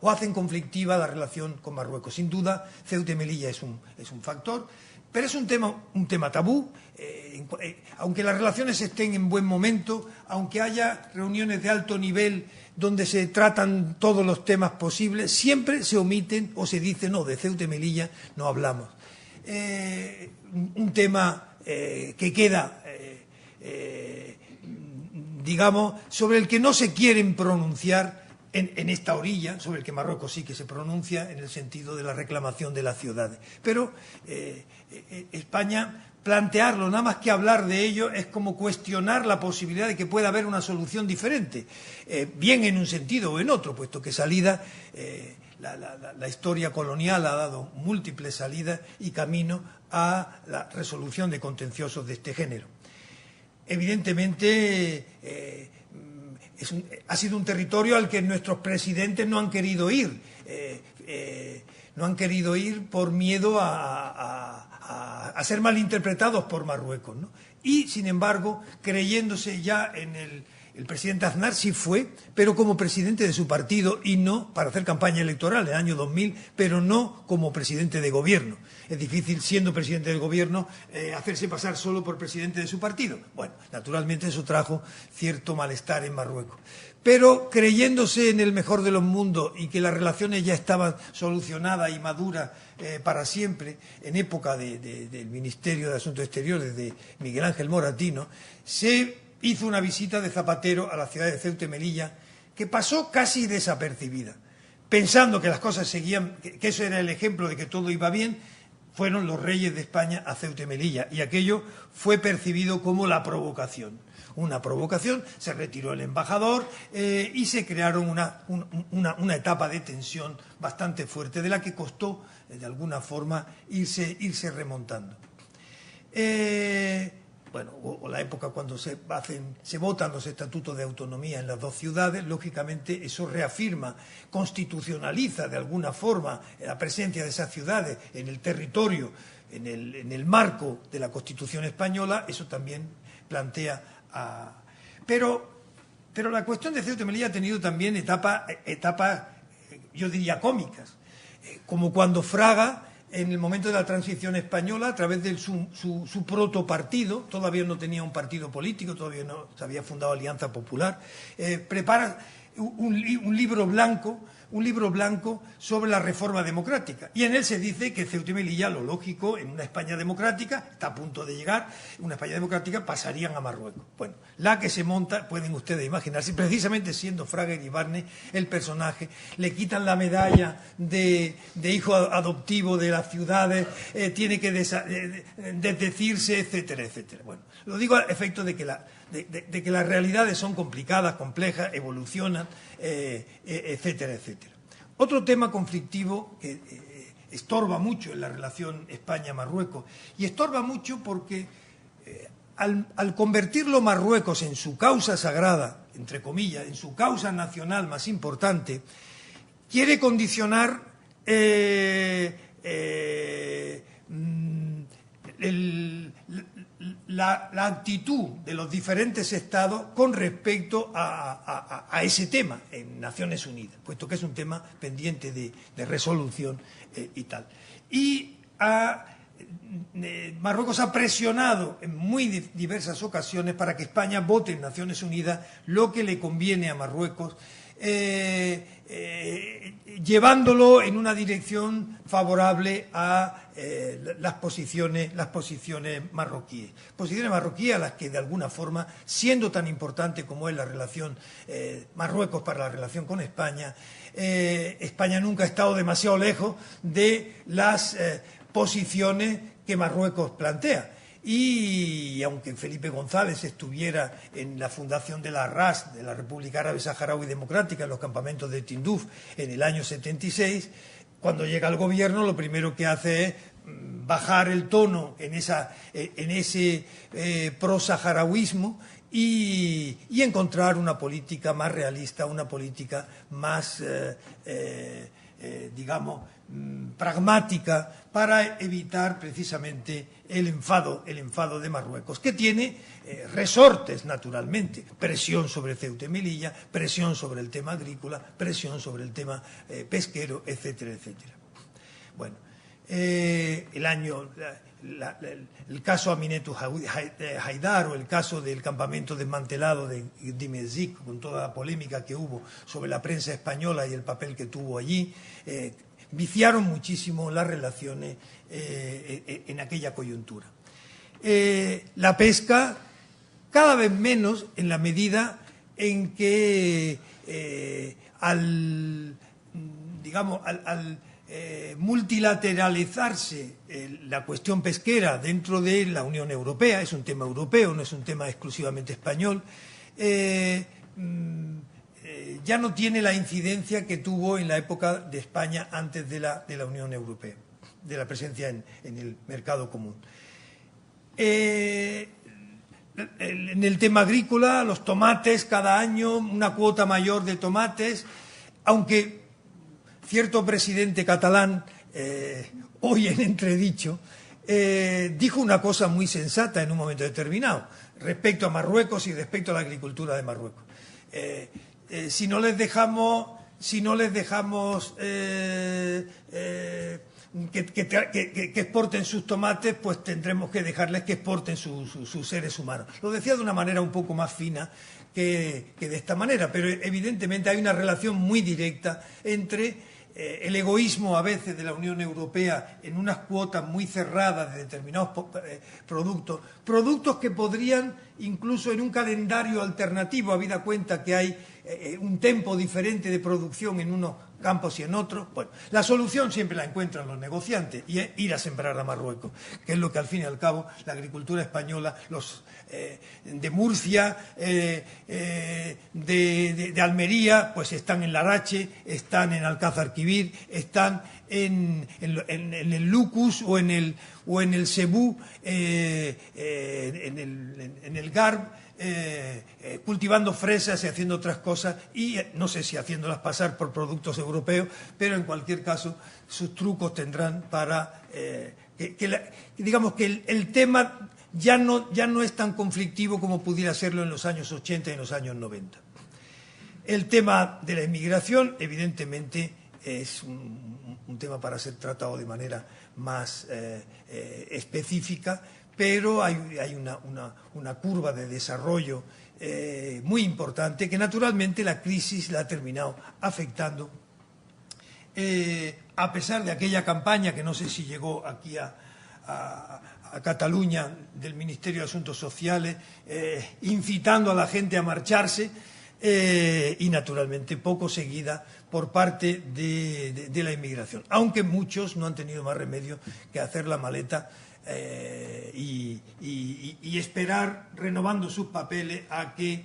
hacen conflictiva la relación con Marruecos. Sin duda, Ceuta y Melilla es un factor, pero es un tema tabú. Aunque las relaciones estén en buen momento, aunque haya reuniones de alto nivel donde se tratan todos los temas posibles, siempre se omiten o se dice, no, de Ceuta y Melilla no hablamos. Un tema que queda, digamos, sobre el que no se quieren pronunciar en esta orilla, sobre el que Marruecos sí que se pronuncia en el sentido de la reclamación de las ciudades. Pero España, plantearlo, nada más que hablar de ello, es como cuestionar la posibilidad de que pueda haber una solución diferente, bien en un sentido o en otro, puesto que salida, la historia colonial ha dado múltiples salidas y camino a la resolución de contenciosos de este género. Evidentemente, ha sido un territorio al que nuestros presidentes no han querido ir. No han querido ir por miedo a ser malinterpretados por Marruecos, ¿no? Y, sin embargo, creyéndose ya en el presidente Aznar sí fue, pero como presidente de su partido y no para hacer campaña electoral en el año 2000, pero no como presidente de gobierno. Es difícil, siendo presidente del gobierno, hacerse pasar solo por presidente de su partido. Bueno, naturalmente eso trajo cierto malestar en Marruecos. Pero creyéndose en el mejor de los mundos y que las relaciones ya estaban solucionadas y maduras para siempre, en época del Ministerio de Asuntos Exteriores de Miguel Ángel Moratino, se hizo una visita de Zapatero a la ciudad de Ceuta y Melilla que pasó casi desapercibida. Pensando que las cosas seguían, que eso era el ejemplo de que todo iba bien, fueron los reyes de España a Ceuta y Melilla y aquello fue percibido como la provocación. Una provocación, se retiró el embajador y se crearon una etapa de tensión bastante fuerte, de la que costó, de alguna forma, irse remontando. Bueno, o la época cuando se votan los estatutos de autonomía en las dos ciudades, lógicamente eso reafirma, constitucionaliza de alguna forma la presencia de esas ciudades en el territorio, en el marco de la Constitución española. Eso también plantea Pero la cuestión de Ceuta y Melilla ha tenido también etapas, yo diría, cómicas, como cuando Fraga, en el momento de la transición española, a través de su protopartido, todavía no tenía un partido político, todavía no se había fundado Alianza Popular, prepara un libro blanco sobre la reforma democrática. Y en él se dice que Ceuta y Melilla, lo lógico, en una España democrática, está a punto de llegar, una España democrática, pasarían a Marruecos. Bueno, la que se monta, pueden ustedes imaginarse, precisamente siendo Fraga Iribarne el personaje, le quitan la medalla de hijo adoptivo de las ciudades, tiene que desdecirse, etcétera, etcétera. Bueno, lo digo a efecto de que las realidades son complicadas, complejas, evolucionan, etcétera, etcétera. Otro tema conflictivo que estorba mucho en la relación España-Marruecos, y estorba mucho porque al convertirlo Marruecos en su causa sagrada, entre comillas, en su causa nacional más importante, quiere condicionar la actitud de los diferentes estados con respecto a ese tema en Naciones Unidas, puesto que es un tema pendiente de resolución y tal. Y Marruecos ha presionado en muy diversas ocasiones para que España vote en Naciones Unidas lo que le conviene a Marruecos, llevándolo en una dirección favorable a las posiciones marroquíes. Posiciones marroquíes a las que, de alguna forma, siendo tan importante como es la relación Marruecos para la relación con España, España nunca ha estado demasiado lejos de las posiciones que Marruecos plantea. Y aunque Felipe González estuviera en la fundación de la RAS, de la República Árabe Saharaui Democrática, en los campamentos de Tinduf en el año 76, cuando llega al gobierno lo primero que hace es bajar el tono en ese pro-saharauismo y encontrar una política más realista, una política más, digamos, pragmática para evitar precisamente el enfado de Marruecos, que tiene resortes, naturalmente: presión sobre Ceuta y Melilla, presión sobre el tema agrícola, presión sobre el tema pesquero, etcétera, etcétera. Bueno, el caso Aminetu Haidar o el caso del campamento desmantelado de Dimezik, con toda la polémica que hubo sobre la prensa española y el papel que tuvo allí, viciaron muchísimo las relaciones en aquella coyuntura. La pesca, cada vez menos, en la medida en que al multilateralizarse la cuestión pesquera dentro de la Unión Europea, es un tema europeo, no es un tema exclusivamente español, ya no tiene la incidencia que tuvo en la época de España antes de la Unión Europea, de la presencia en el mercado común. En el tema agrícola, los tomates, cada año una cuota mayor de tomates, aunque cierto presidente catalán, hoy en entredicho, dijo una cosa muy sensata en un momento determinado respecto a Marruecos y respecto a la agricultura de Marruecos. Si no les dejamos que exporten sus tomates, pues tendremos que dejarles que exporten sus seres humanos. Lo decía de una manera un poco más fina que de esta manera, pero evidentemente hay una relación muy directa entre el egoísmo a veces de la Unión Europea en unas cuotas muy cerradas de determinados productos que podrían, incluso en un calendario alternativo, habida cuenta que hay un tempo diferente de producción en unos campos y en otros. Bueno, la solución siempre la encuentran los negociantes, y es ir a sembrar a Marruecos, que es lo que al fin y al cabo la agricultura española, los de Murcia, de Almería, pues están en Larache, están en Alcázar Quibir, están en el Lucus o en el Cebú, en el Garb, cultivando fresas y haciendo otras cosas, y no sé si haciéndolas pasar por productos europeos, pero en cualquier caso sus trucos tendrán para digamos que el tema ya no es tan conflictivo como pudiera serlo en los años 80 y en los años 90. El tema de la inmigración, evidentemente, es un tema para ser tratado de manera más específica, pero hay una curva de desarrollo muy importante que naturalmente la crisis la ha terminado afectando, a pesar de aquella campaña que no sé si llegó aquí a Cataluña, del Ministerio de Asuntos Sociales, incitando a la gente a marcharse, y naturalmente poco seguida por parte de la inmigración, aunque muchos no han tenido más remedio que hacer la maleta y esperar, renovando sus papeles, a que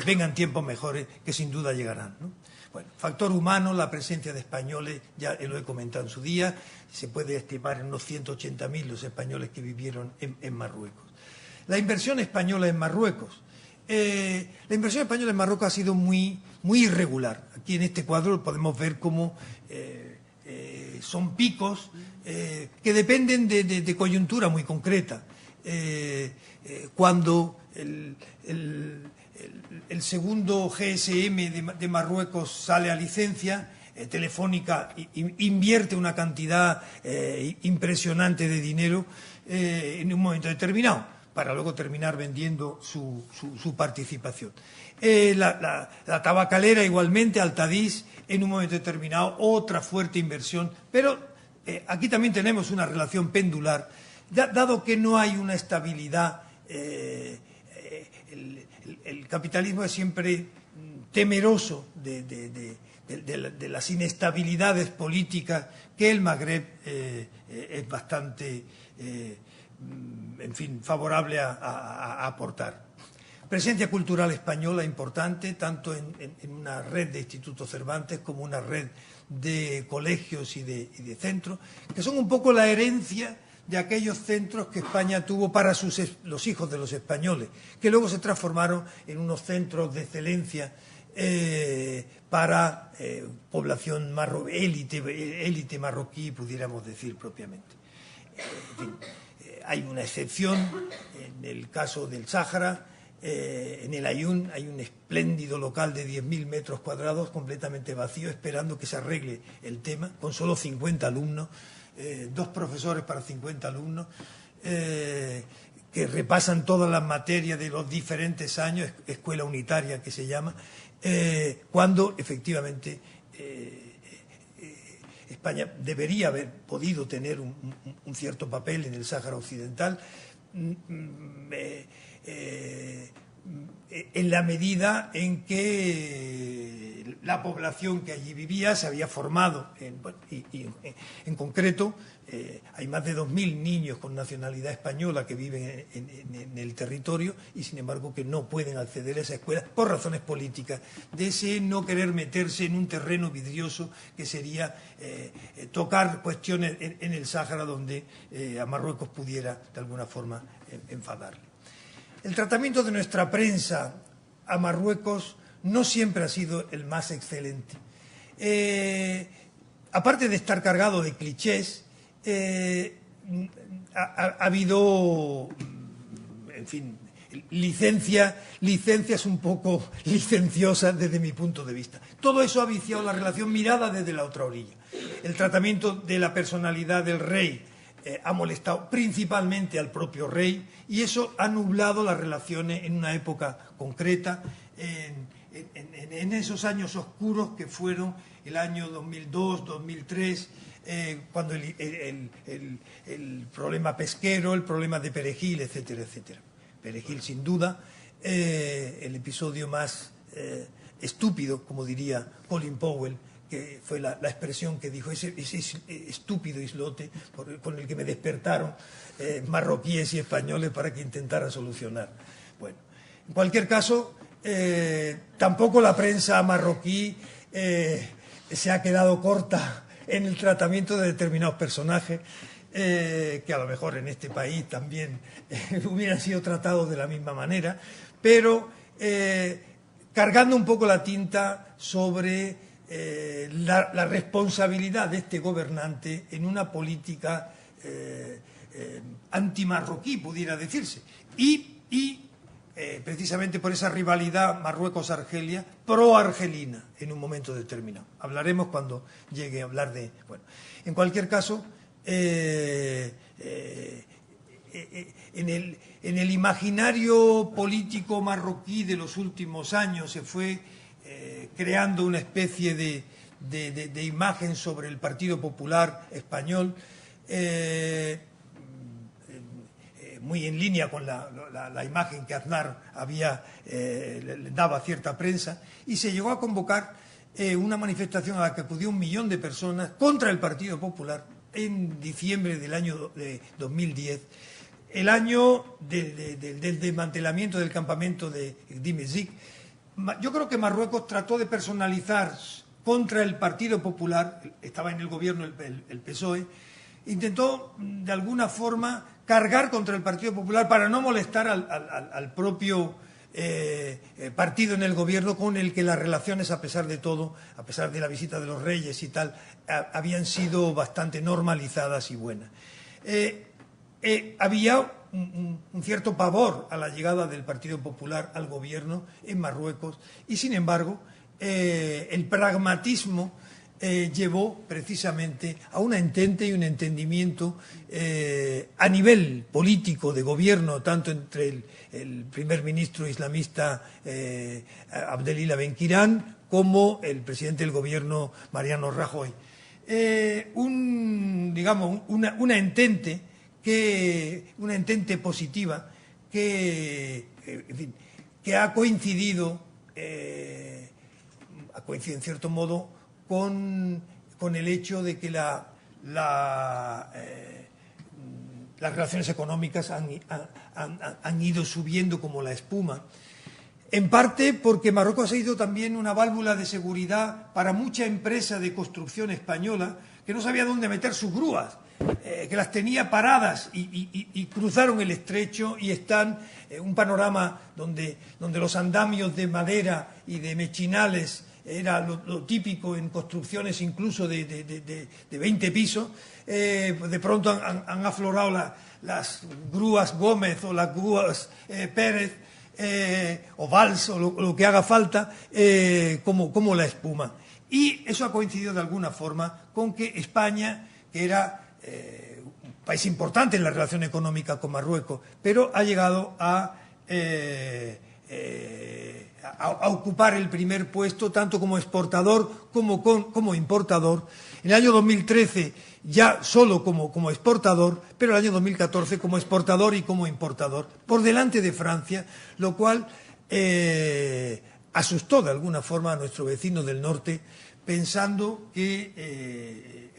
vengan tiempos mejores, que sin duda llegarán, ¿no? Bueno, factor humano, la presencia de españoles, ya lo he comentado en su día, se puede estimar en unos 180.000 los españoles que vivieron en Marruecos. La inversión española en Marruecos. La inversión española en Marruecos ha sido muy irregular. Aquí en este cuadro podemos ver cómo son picos que dependen de coyuntura muy concreta. cuando el segundo GSM de Marruecos sale a licencia, Telefónica invierte una cantidad impresionante de dinero en un momento determinado, para luego terminar vendiendo su participación. La tabacalera igualmente, Altadis, en un momento determinado, otra fuerte inversión, pero aquí también tenemos una relación pendular, dado que no hay una estabilidad. El capitalismo es siempre temeroso de las inestabilidades políticas, que el Magreb es bastante, en fin, favorable a aportar. Presencia cultural española importante, tanto en una red de institutos Cervantes como una red de colegios y de centros, que son un poco la herencia de aquellos centros que España tuvo para los hijos de los españoles, que luego se transformaron en unos centros de excelencia para población élite marroquí, pudiéramos decir propiamente. En fin, hay una excepción en el caso del Sáhara. En el Aaiún hay un espléndido local de 10.000 metros cuadrados completamente vacío, esperando que se arregle el tema, con solo 50 alumnos, 2 profesores para 50 alumnos, que repasan todas las materias de los diferentes años, escuela unitaria que se llama, cuando efectivamente España debería haber podido tener un cierto papel en el Sáhara Occidental, en la medida en que la población que allí vivía se había formado, en concreto hay más de 2.000 niños con nacionalidad española que viven en el territorio y sin embargo que no pueden acceder a esa escuela por razones políticas, de ese no querer meterse en un terreno vidrioso que sería tocar cuestiones en el Sáhara donde a Marruecos pudiera de alguna forma enfadarle. El tratamiento de nuestra prensa a Marruecos no siempre ha sido el más excelente. Aparte de estar cargado de clichés, ha habido, en fin, licencias un poco licenciosas desde mi punto de vista. Todo eso ha viciado la relación mirada desde la otra orilla. El tratamiento de la personalidad del rey ha molestado principalmente al propio rey y eso ha nublado las relaciones en una época concreta, en esos años oscuros que fueron el año 2002, 2003, cuando el problema pesquero, el problema de Perejil, etcétera, etcétera. Perejil, sin duda, el episodio más estúpido, como diría Colin Powell, que fue la expresión que dijo, ese estúpido islote con el que me despertaron marroquíes y españoles para que intentara solucionar. Bueno, en cualquier caso, tampoco la prensa marroquí se ha quedado corta en el tratamiento de determinados personajes que a lo mejor en este país también hubieran sido tratados de la misma manera, pero cargando un poco la tinta sobre la responsabilidad de este gobernante en una política antimarroquí, pudiera decirse, y precisamente por esa rivalidad Marruecos-Argelia, pro-argelina en un momento determinado. Hablaremos cuando llegue a hablar de... Bueno, en cualquier caso, en el imaginario político marroquí de los últimos años se fue creando una especie de imagen sobre el Partido Popular español, muy en línea con la imagen que Aznar le daba a cierta prensa, y se llegó a convocar una manifestación a la que acudió 1 millón de personas contra el Partido Popular en diciembre del año 2010, el año del desmantelamiento del campamento de Dimezik. Yo creo que Marruecos trató de personalizar contra el Partido Popular, estaba en el gobierno el PSOE, intentó de alguna forma cargar contra el Partido Popular para no molestar al propio partido en el gobierno, con el que las relaciones, a pesar de todo, a pesar de la visita de los reyes y tal, habían sido bastante normalizadas y buenas. Había un cierto pavor a la llegada del Partido Popular al gobierno en Marruecos y, sin embargo, el pragmatismo llevó precisamente a un entente y un entendimiento a nivel político de gobierno, tanto entre el primer ministro islamista Abdelilah Benquirán como el presidente del gobierno Mariano Rajoy. Una entente positiva que ha coincidido en cierto modo con el hecho de que las relaciones económicas han ido subiendo como la espuma. En parte porque Marruecos ha sido también una válvula de seguridad para mucha empresa de construcción española que no sabía dónde meter sus grúas, que las tenía paradas y cruzaron el estrecho y están en un panorama donde los andamios de madera y de mechinales era lo típico en construcciones incluso de 20 pisos. De pronto han aflorado las grúas Gómez o las grúas Pérez, o Valls o lo que haga falta, como la espuma. Y eso ha coincidido de alguna forma con que España, que era un país importante en la relación económica con Marruecos, pero ha llegado a ocupar el primer puesto tanto como exportador como importador. En el año 2013 ya solo como exportador, pero en el año 2014 como exportador y como importador, por delante de Francia, lo cual asustó de alguna forma a nuestro vecino del norte, pensando que,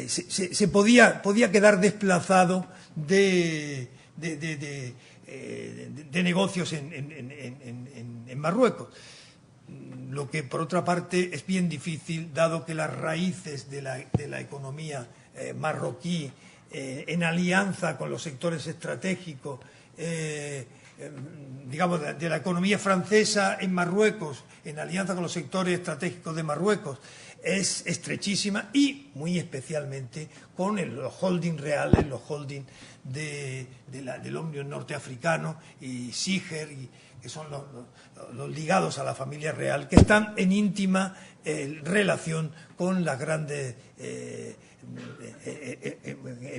se podía quedar desplazado de negocios en Marruecos. Lo que, por otra parte, es bien difícil, dado que las raíces de la economía marroquí, en alianza con los sectores estratégicos, de la economía francesa en Marruecos, en alianza con los sectores estratégicos de Marruecos, es estrechísima, y muy especialmente con los holdings reales, los holdings del Omnium norteafricano y Siger, que son los ligados a la familia real, que están en íntima relación con las grandes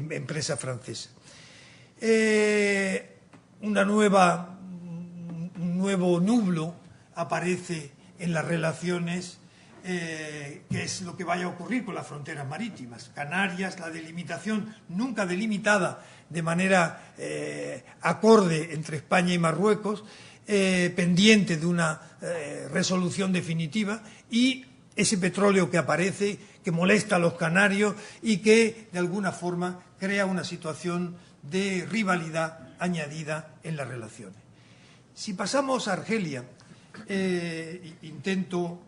empresas francesas. Un nuevo nublo aparece en las relaciones, que es lo que vaya a ocurrir con las fronteras marítimas. Canarias, la delimitación nunca delimitada de manera acorde entre España y Marruecos, pendiente de una resolución definitiva, y ese petróleo que aparece, que molesta a los canarios y que de alguna forma crea una situación de rivalidad añadida en las relaciones. Si pasamos a Argelia, intento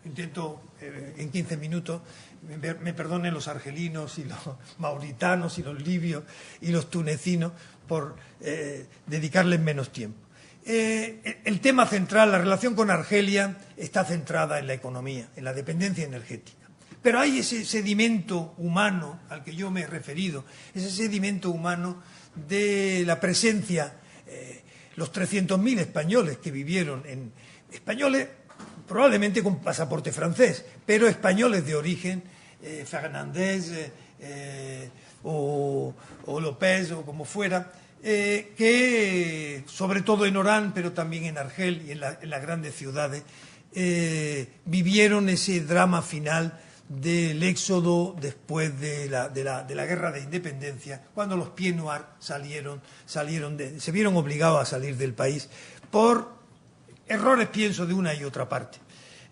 en 15 minutos, me perdonen los argelinos y los mauritanos y los libios y los tunecinos por dedicarles menos tiempo. El tema central, la relación con Argelia, está centrada en la economía, en la dependencia energética. Pero hay ese sedimento humano al que yo me he referido, ese sedimento humano de la presencia, los 300.000 españoles que vivieron españoles probablemente con pasaporte francés, pero españoles de origen, Fernández o López o como fuera, que sobre todo en Orán, pero también en Argel y en las grandes ciudades, vivieron ese drama final del éxodo después de la guerra de independencia, cuando los Pieds Noirs se vieron obligados a salir del país por errores, pienso, de una y otra parte.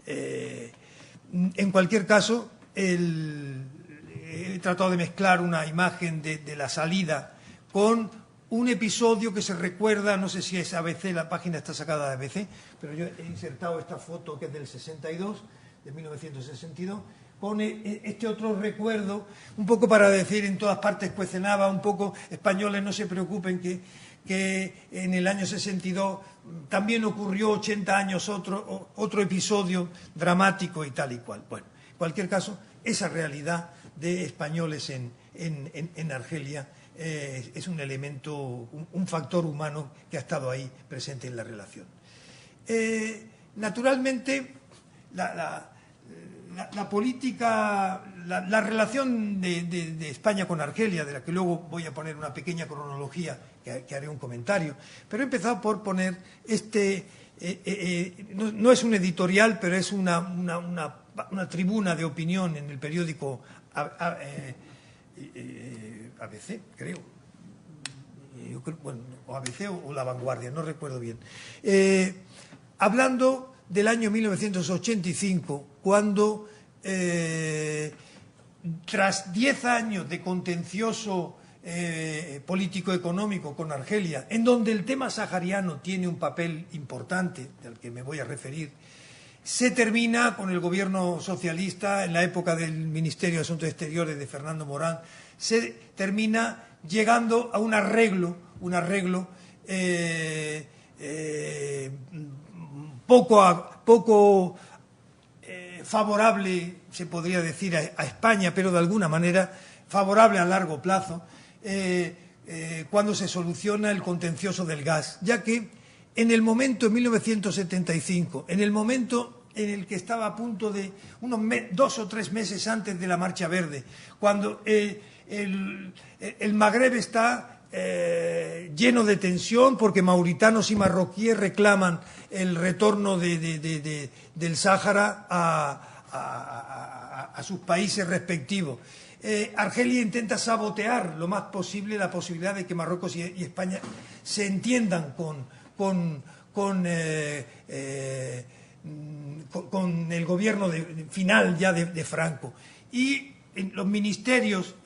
En cualquier caso, he tratado de mezclar una imagen de la salida con un episodio que se recuerda, no sé si es ABC, la página está sacada de ABC, pero yo he insertado esta foto que es del 62, de 1962, pone este otro recuerdo, un poco para decir en todas partes cuecenaba, un poco españoles no se preocupen que en el año 62 también ocurrió 80 años otro episodio dramático y tal y cual. Bueno, en cualquier caso, esa realidad de españoles en Argelia es un elemento, un factor humano que ha estado ahí presente en la relación. Naturalmente, la política, la relación de España con Argelia, de la que luego voy a poner una pequeña cronología, que haré un comentario, pero he empezado por poner no es un editorial, pero es una tribuna de opinión en el periódico ABC, creo. Bueno, o ABC o La Vanguardia, no recuerdo bien. Hablando del año 1985, cuando tras 10 años de contencioso político-económico con Argelia, en donde el tema sahariano tiene un papel importante, del que me voy a referir, se termina con el gobierno socialista, en la época del Ministerio de Asuntos Exteriores de Fernando Morán, se termina llegando a un arreglo poco favorable, se podría decir, a España, pero de alguna manera favorable a largo plazo, cuando se soluciona el contencioso del gas, ya que en el momento, en 1975, en el momento en el que estaba a punto de, 2 o 3 meses antes de la Marcha Verde, cuando el Magreb está lleno de tensión porque mauritanos y marroquíes reclaman el retorno del Sáhara a sus países respectivos. Argelia intenta sabotear lo más posible la posibilidad de que Marruecos y España se entiendan con el gobierno final ya de Franco. Y los ministerios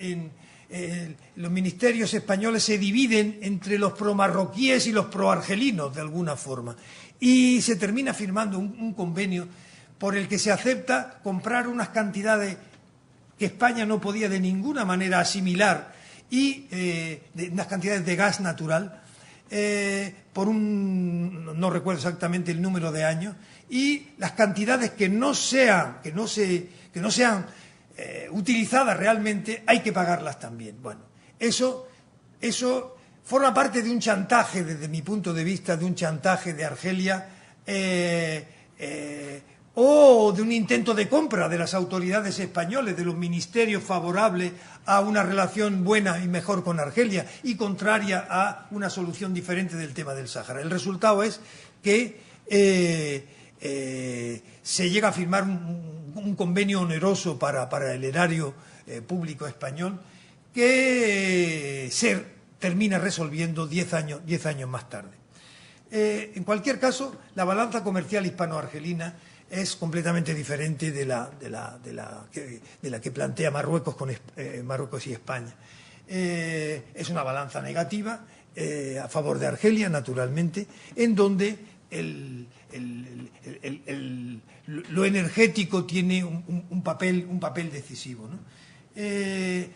españoles se dividen entre los pro-marroquíes y los pro-argelinos, de alguna forma. Y se termina firmando un convenio por el que se acepta comprar unas cantidades que España no podía de ninguna manera asimilar, y unas cantidades de gas natural, por no recuerdo exactamente el número de años, y las cantidades que no sean utilizadas realmente hay que pagarlas también. Bueno, eso forma parte de un chantaje, desde mi punto de vista, de un chantaje de Argelia, o de un intento de compra de las autoridades españoles, de los ministerios favorables a una relación buena y mejor con Argelia y contraria a una solución diferente del tema del Sáhara. El resultado es que se llega a firmar un convenio oneroso para el erario público español, que se termina resolviendo 10 años más tarde. En cualquier caso, la balanza comercial hispano-argelina es completamente diferente de la que plantea Marruecos y España. Es una balanza negativa a favor de Argelia, naturalmente, en donde lo energético tiene un papel decisivo, ¿no?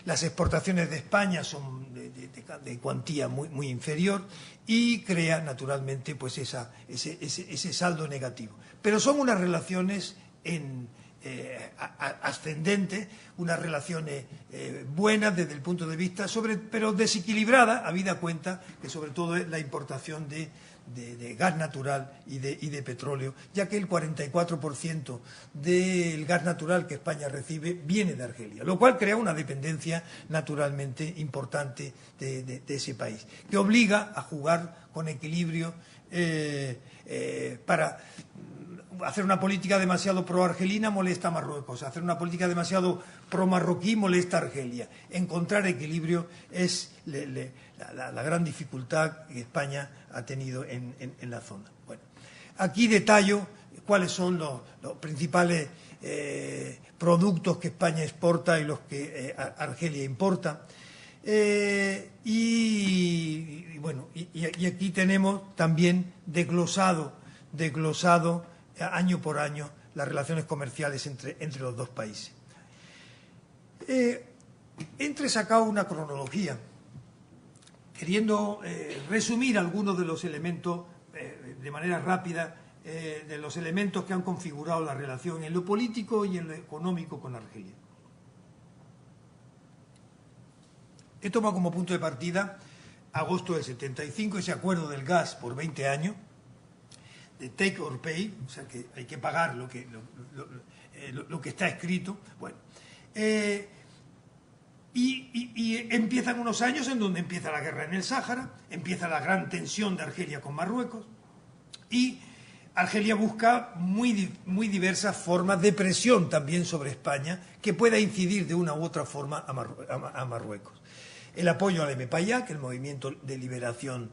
Las exportaciones de España son de cuantía muy inferior, y crea naturalmente pues ese saldo negativo. Pero son unas relaciones ascendentes, unas relaciones buenas desde el punto de vista, pero desequilibradas, habida cuenta que sobre todo es la importación de gas natural y de petróleo, ya que el 44% del gas natural que España recibe viene de Argelia, lo cual crea una dependencia naturalmente importante de ese país, que obliga a jugar con equilibrio para hacer una política demasiado pro-argelina molesta a Marruecos, hacer una política demasiado pro-marroquí molesta a Argelia. Encontrar equilibrio es la gran dificultad que España ha tenido en la zona. Bueno, aquí detallo cuáles son los principales productos que España exporta y los que Argelia importa. Y aquí tenemos también desglosado año por año las relaciones comerciales entre los dos países. He entresacado una cronología queriendo resumir algunos de los elementos de manera rápida, de los elementos que han configurado la relación en lo político y en lo económico con Argelia. He tomado como punto de partida agosto del 75, ese acuerdo del gas por 20 años, de take or pay, o sea que hay que pagar lo que está escrito. Bueno, y empiezan unos años en donde empieza la guerra en el Sáhara, empieza la gran tensión de Argelia con Marruecos, y Argelia busca muy diversas formas de presión también sobre España que pueda incidir de una u otra forma a Marruecos. El apoyo al MPAYA, que es el Movimiento de Liberación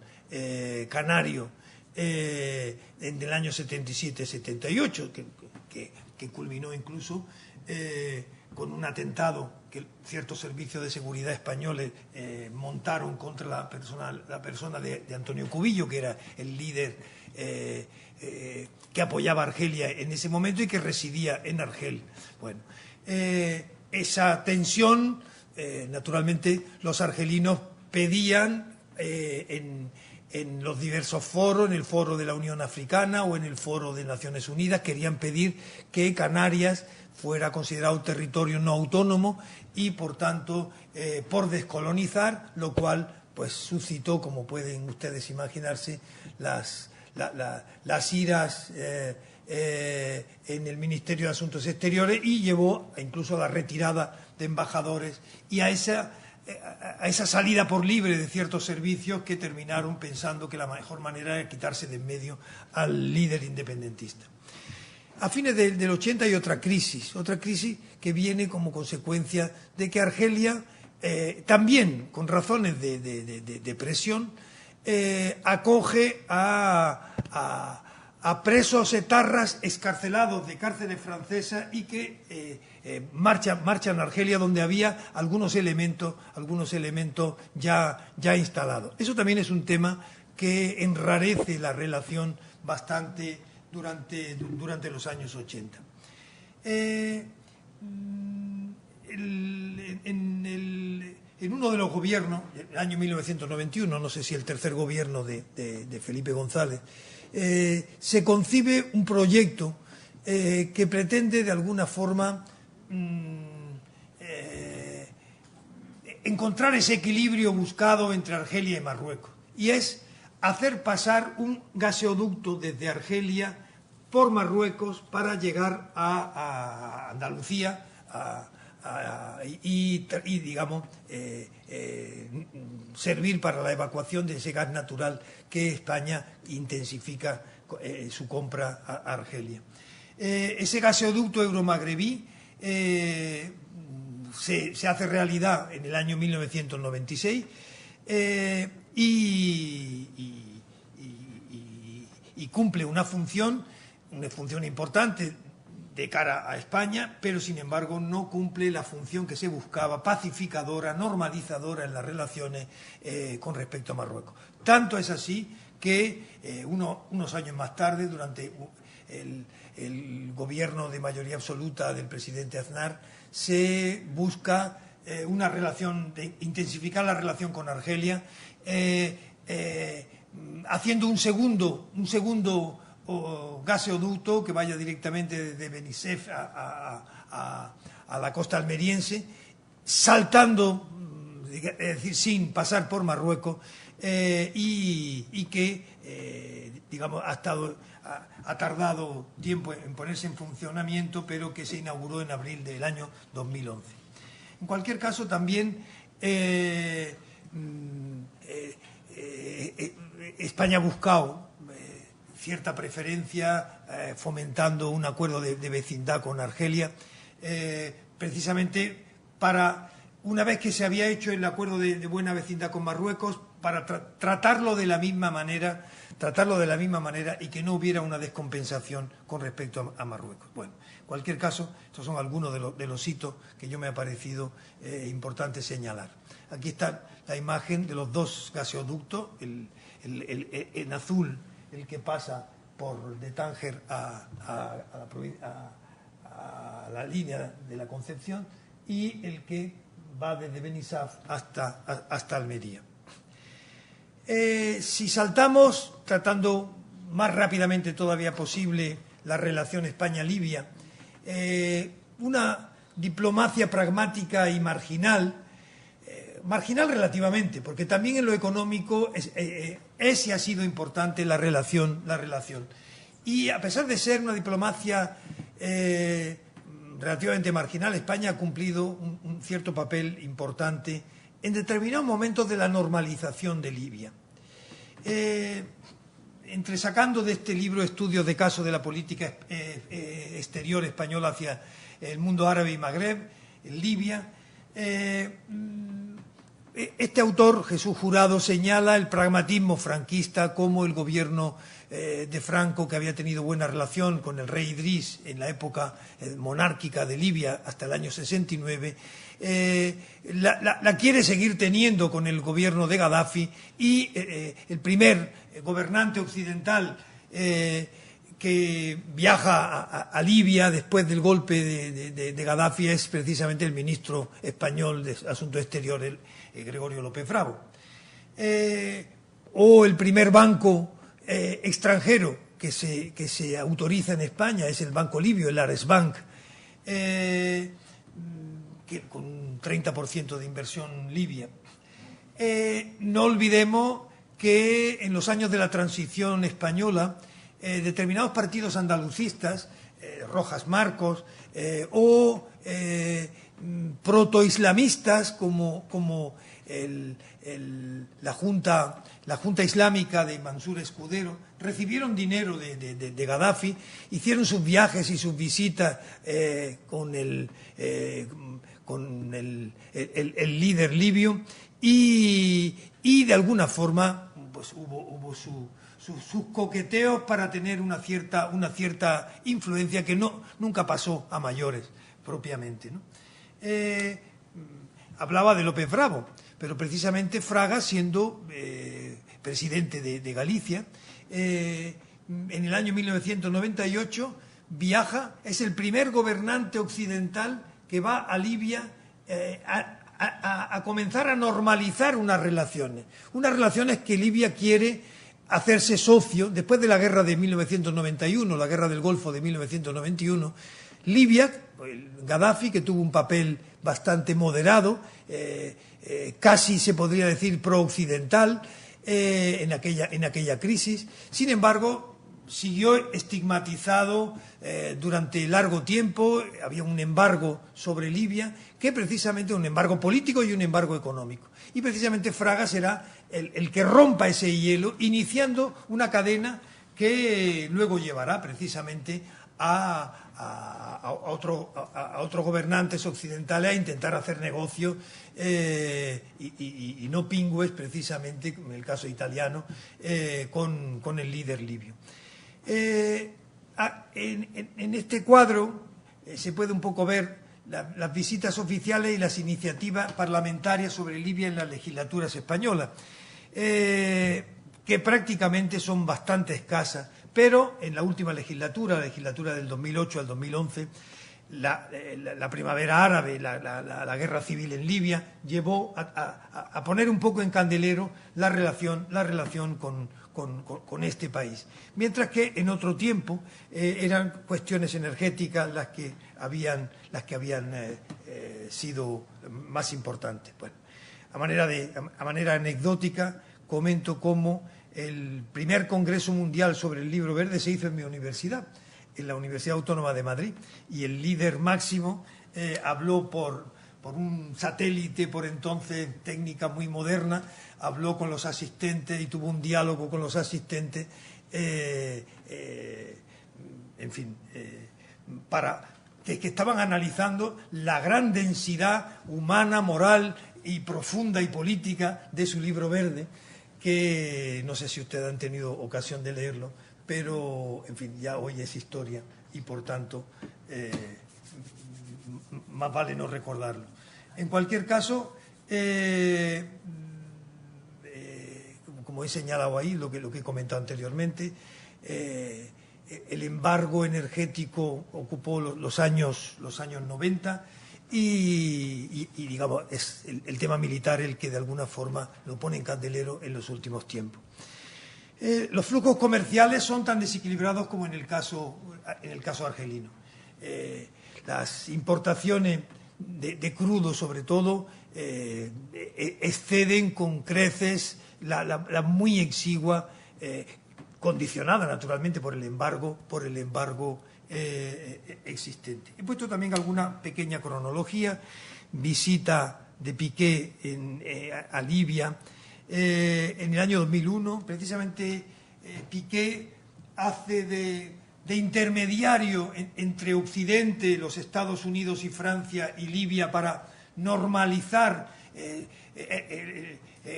Canario, en el año 77-78, que culminó incluso con un atentado que ciertos servicios de seguridad españoles montaron contra la persona de Antonio Cubillo, que era el líder que apoyaba a Argelia en ese momento y que residía en Argel. Bueno, esa tensión, naturalmente, los argelinos pedían en los diversos foros, en el foro de la Unión Africana o en el foro de Naciones Unidas, querían pedir que Canarias fuera considerado territorio no autónomo y, por tanto, por descolonizar, lo cual pues suscitó, como pueden ustedes imaginarse, las iras en el Ministerio de Asuntos Exteriores, y llevó incluso a la retirada de embajadores y a esa salida por libre de ciertos servicios que terminaron pensando que la mejor manera era quitarse de en medio al líder independentista. A fines del 80 hay otra crisis que viene como consecuencia de que Argelia, también con razones de presión, acoge a presos etarras excarcelados de cárceles francesas y que marchan a Argelia, donde había algunos elementos ya instalados. Eso también es un tema que enrarece la relación bastante durante los años 80. En uno de los gobiernos, el año 1991, no sé si el tercer gobierno de Felipe González, se concibe un proyecto que pretende de alguna forma encontrar ese equilibrio buscado entre Argelia y Marruecos, y es hacer pasar un gaseoducto desde Argelia por Marruecos para llegar a Andalucía y digamos, servir para la evacuación de ese gas natural que España intensifica su compra a Argelia. Ese gaseoducto euromagrebí se hace realidad en el año 1996 y cumple una función importante de cara a España, pero sin embargo no cumple la función que se buscaba, pacificadora, normalizadora en las relaciones con respecto a Marruecos. Tanto es así que unos años más tarde, durante el gobierno de mayoría absoluta del presidente Aznar, se busca una relación, de intensificar la relación con Argelia, haciendo un segundo gaseoducto que vaya directamente desde Benicef a la costa almeriense, saltando, es decir, sin pasar por Marruecos, y que, digamos, ha tardado tiempo en ponerse en funcionamiento, pero que se inauguró en abril del año 2011. En cualquier caso, también España ha buscado cierta preferencia, fomentando un acuerdo de vecindad con Argelia, precisamente para, una vez que se había hecho el acuerdo de buena vecindad con Marruecos, para tratarlo de la misma manera y que no hubiera una descompensación con respecto a Marruecos. Bueno, en cualquier caso, estos son algunos de los hitos que yo me ha parecido importante señalar. Aquí está la imagen de los dos gaseoductos, en azul el que pasa de Tánger a la línea de la Concepción, y el que va desde Benisaf hasta Almería. Si saltamos, tratando más rápidamente todavía posible la relación España-Libia, una diplomacia pragmática y marginal, marginal relativamente, porque también en lo económico es y ha sido importante la relación. Y a pesar de ser una diplomacia relativamente marginal, España ha cumplido un cierto papel importante en determinados momentos de la normalización de Libia. Entresacando de este libro Estudios de caso de la política exterior española hacia el mundo árabe y Magreb, en Libia, este autor, Jesús Jurado, señala el pragmatismo franquista como el gobierno de Franco, que había tenido buena relación con el rey Idrís en la época monárquica de Libia hasta el año 69, la quiere seguir teniendo con el gobierno de Gaddafi, y el primer gobernante occidental que viaja a Libia después del golpe de Gaddafi es precisamente el ministro español de Asuntos Exteriores, Gregorio López Bravo. O el primer banco extranjero que se autoriza en España es el Banco Libio, el Ares Bank, con un 30% de inversión libia. No olvidemos que en los años de la transición española, determinados partidos andalucistas, Rojas Marcos, o protoislamistas como la Junta Islámica de Mansur Escudero, recibieron dinero de Gaddafi, hicieron sus viajes y sus visitas con el líder libio, y de alguna forma pues hubo sus coqueteos para tener una cierta influencia que nunca pasó a mayores propiamente, ¿no? Hablaba de López Bravo, pero precisamente Fraga, siendo presidente de Galicia, en el año 1998 viaja, es el primer gobernante occidental que va a Libia a comenzar a normalizar unas relaciones que Libia quiere hacerse socio. Después de la guerra de 1991, la guerra del Golfo de 1991, Libia, Gaddafi, que tuvo un papel bastante moderado, casi se podría decir pro-occidental en aquella crisis, sin embargo, siguió estigmatizado durante largo tiempo. Había un embargo sobre Libia, que precisamente un embargo político y un embargo económico. Y precisamente Fraga será el que rompa ese hielo, iniciando una cadena que luego llevará precisamente a otros gobernantes occidentales a intentar hacer negocio y no pingües, precisamente, en el caso italiano, con el líder libio. En este cuadro se puede un poco ver las visitas oficiales y las iniciativas parlamentarias sobre Libia en las legislaturas españolas, que prácticamente son bastante escasas, pero en la última legislatura, la legislatura del 2008 al 2011, la primavera árabe, la guerra civil en Libia, llevó a poner un poco en candelero la relación con este país. Mientras que en otro tiempo eran cuestiones energéticas las que habían sido más importantes. Bueno, a manera anecdótica, comento cómo el primer Congreso Mundial sobre el Libro Verde se hizo en mi universidad, en la Universidad Autónoma de Madrid, y el líder máximo habló por un satélite, por entonces técnica muy moderna, habló con los asistentes y tuvo un diálogo con los asistentes, que estaban analizando la gran densidad humana, moral y profunda y política de su libro verde, que no sé si ustedes han tenido ocasión de leerlo, pero, en fin, ya hoy es historia y, por tanto, más vale no recordarlo. En cualquier caso, como he señalado ahí, lo que he comentado anteriormente, el embargo energético ocupó los años 90 y digamos, es el tema militar el que de alguna forma lo pone en candelero en los últimos tiempos. Los flujos comerciales son tan desequilibrados como en el caso argelino. Las importaciones de crudo, sobre todo, exceden con creces la muy exigua, condicionada naturalmente por el embargo existente. He puesto también alguna pequeña cronología: visita de Piqué a Libia en el año 2001. Precisamente Piqué hace de intermediario entre Occidente, los Estados Unidos y Francia, y Libia para normalizar.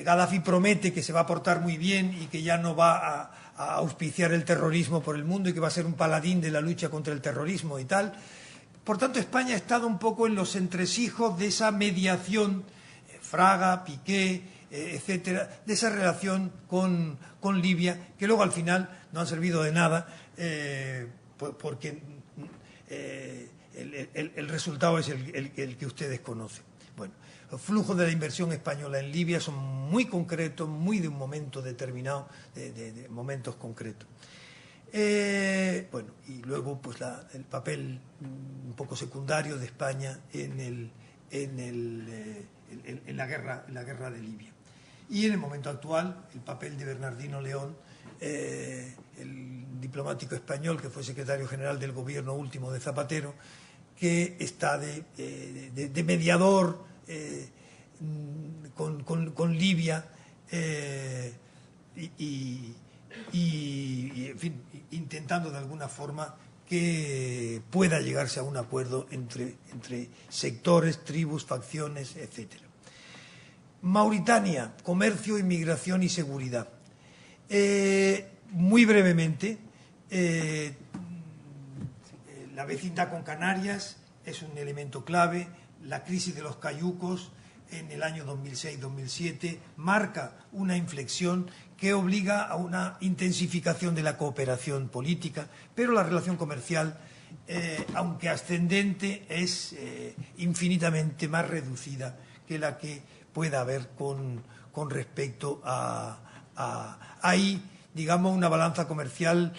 Gaddafi promete que se va a portar muy bien y que ya no va a auspiciar el terrorismo por el mundo y que va a ser un paladín de la lucha contra el terrorismo y tal. Por tanto, España ha estado un poco en los entresijos de esa mediación, Fraga, Piqué, etcétera, de esa relación con Libia, que luego al final no han servido de nada, porque el resultado es el que ustedes conocen. Bueno, los flujos de la inversión española en Libia son muy concretos, muy de un momento determinado, de momentos concretos. Bueno, y luego pues el papel un poco secundario de España en la guerra de Libia. Y en el momento actual, el papel de Bernardino León, el diplomático español que fue secretario general del gobierno último de Zapatero, que está de mediador con Libia, y en fin, intentando de alguna forma que pueda llegarse a un acuerdo entre sectores, tribus, facciones, etc. Mauritania, comercio, inmigración y seguridad. Muy brevemente, la vecindad con Canarias es un elemento clave. La crisis de los cayucos en el año 2006-2007 marca una inflexión que obliga a una intensificación de la cooperación política, pero la relación comercial, aunque ascendente, es infinitamente más reducida que la que pueda haber con respecto hay, digamos, una balanza comercial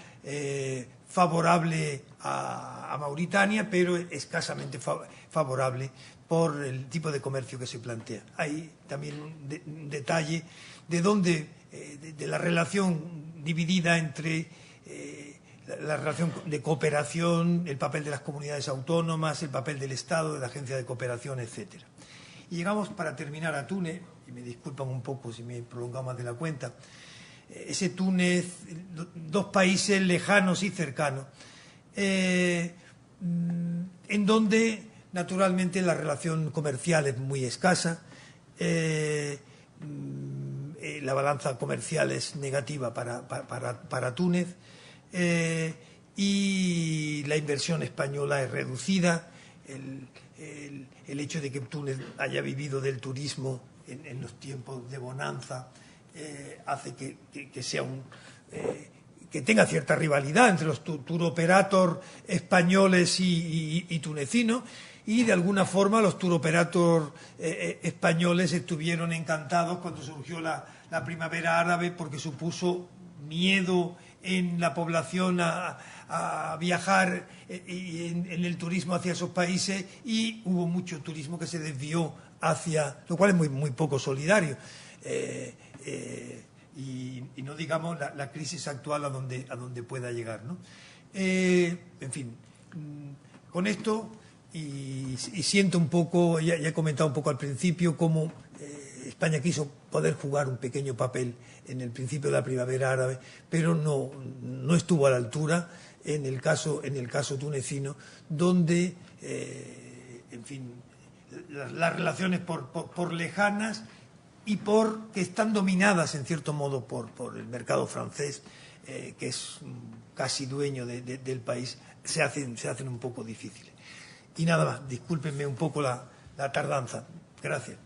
favorable a Mauritania, pero escasamente favorable por el tipo de comercio que se plantea. Hay también un detalle de la relación dividida entre la relación de cooperación, el papel de las comunidades autónomas, el papel del Estado, de la agencia de cooperación, etcétera. Y llegamos, para terminar, a Túnez, y me disculpan un poco si me he prolongado más de la cuenta. Ese Túnez, dos países lejanos y cercanos, en donde naturalmente la relación comercial es muy escasa, la balanza comercial es negativa para Túnez, y la inversión española es reducida. El hecho de que Túnez haya vivido del turismo en los tiempos de bonanza hace que sea que tenga cierta rivalidad entre los tour operators españoles y tunecinos, y de alguna forma los tour operators españoles estuvieron encantados cuando surgió la primavera árabe, porque supuso miedo en la población a viajar en el turismo hacia esos países, y hubo mucho turismo que se desvió hacia, lo cual es muy poco solidario, y no digamos la crisis actual a donde pueda llegar, ¿no? En fin, con esto, y siento un poco, ya he comentado un poco al principio cómo España quiso poder jugar un pequeño papel en el principio de la primavera árabe, pero no estuvo a la altura en el caso tunecino, donde, en fin, las relaciones por lejanas y que están dominadas en cierto modo por el mercado francés, que es casi dueño del país, se hacen un poco difíciles. Y nada más, discúlpenme un poco la tardanza. Gracias.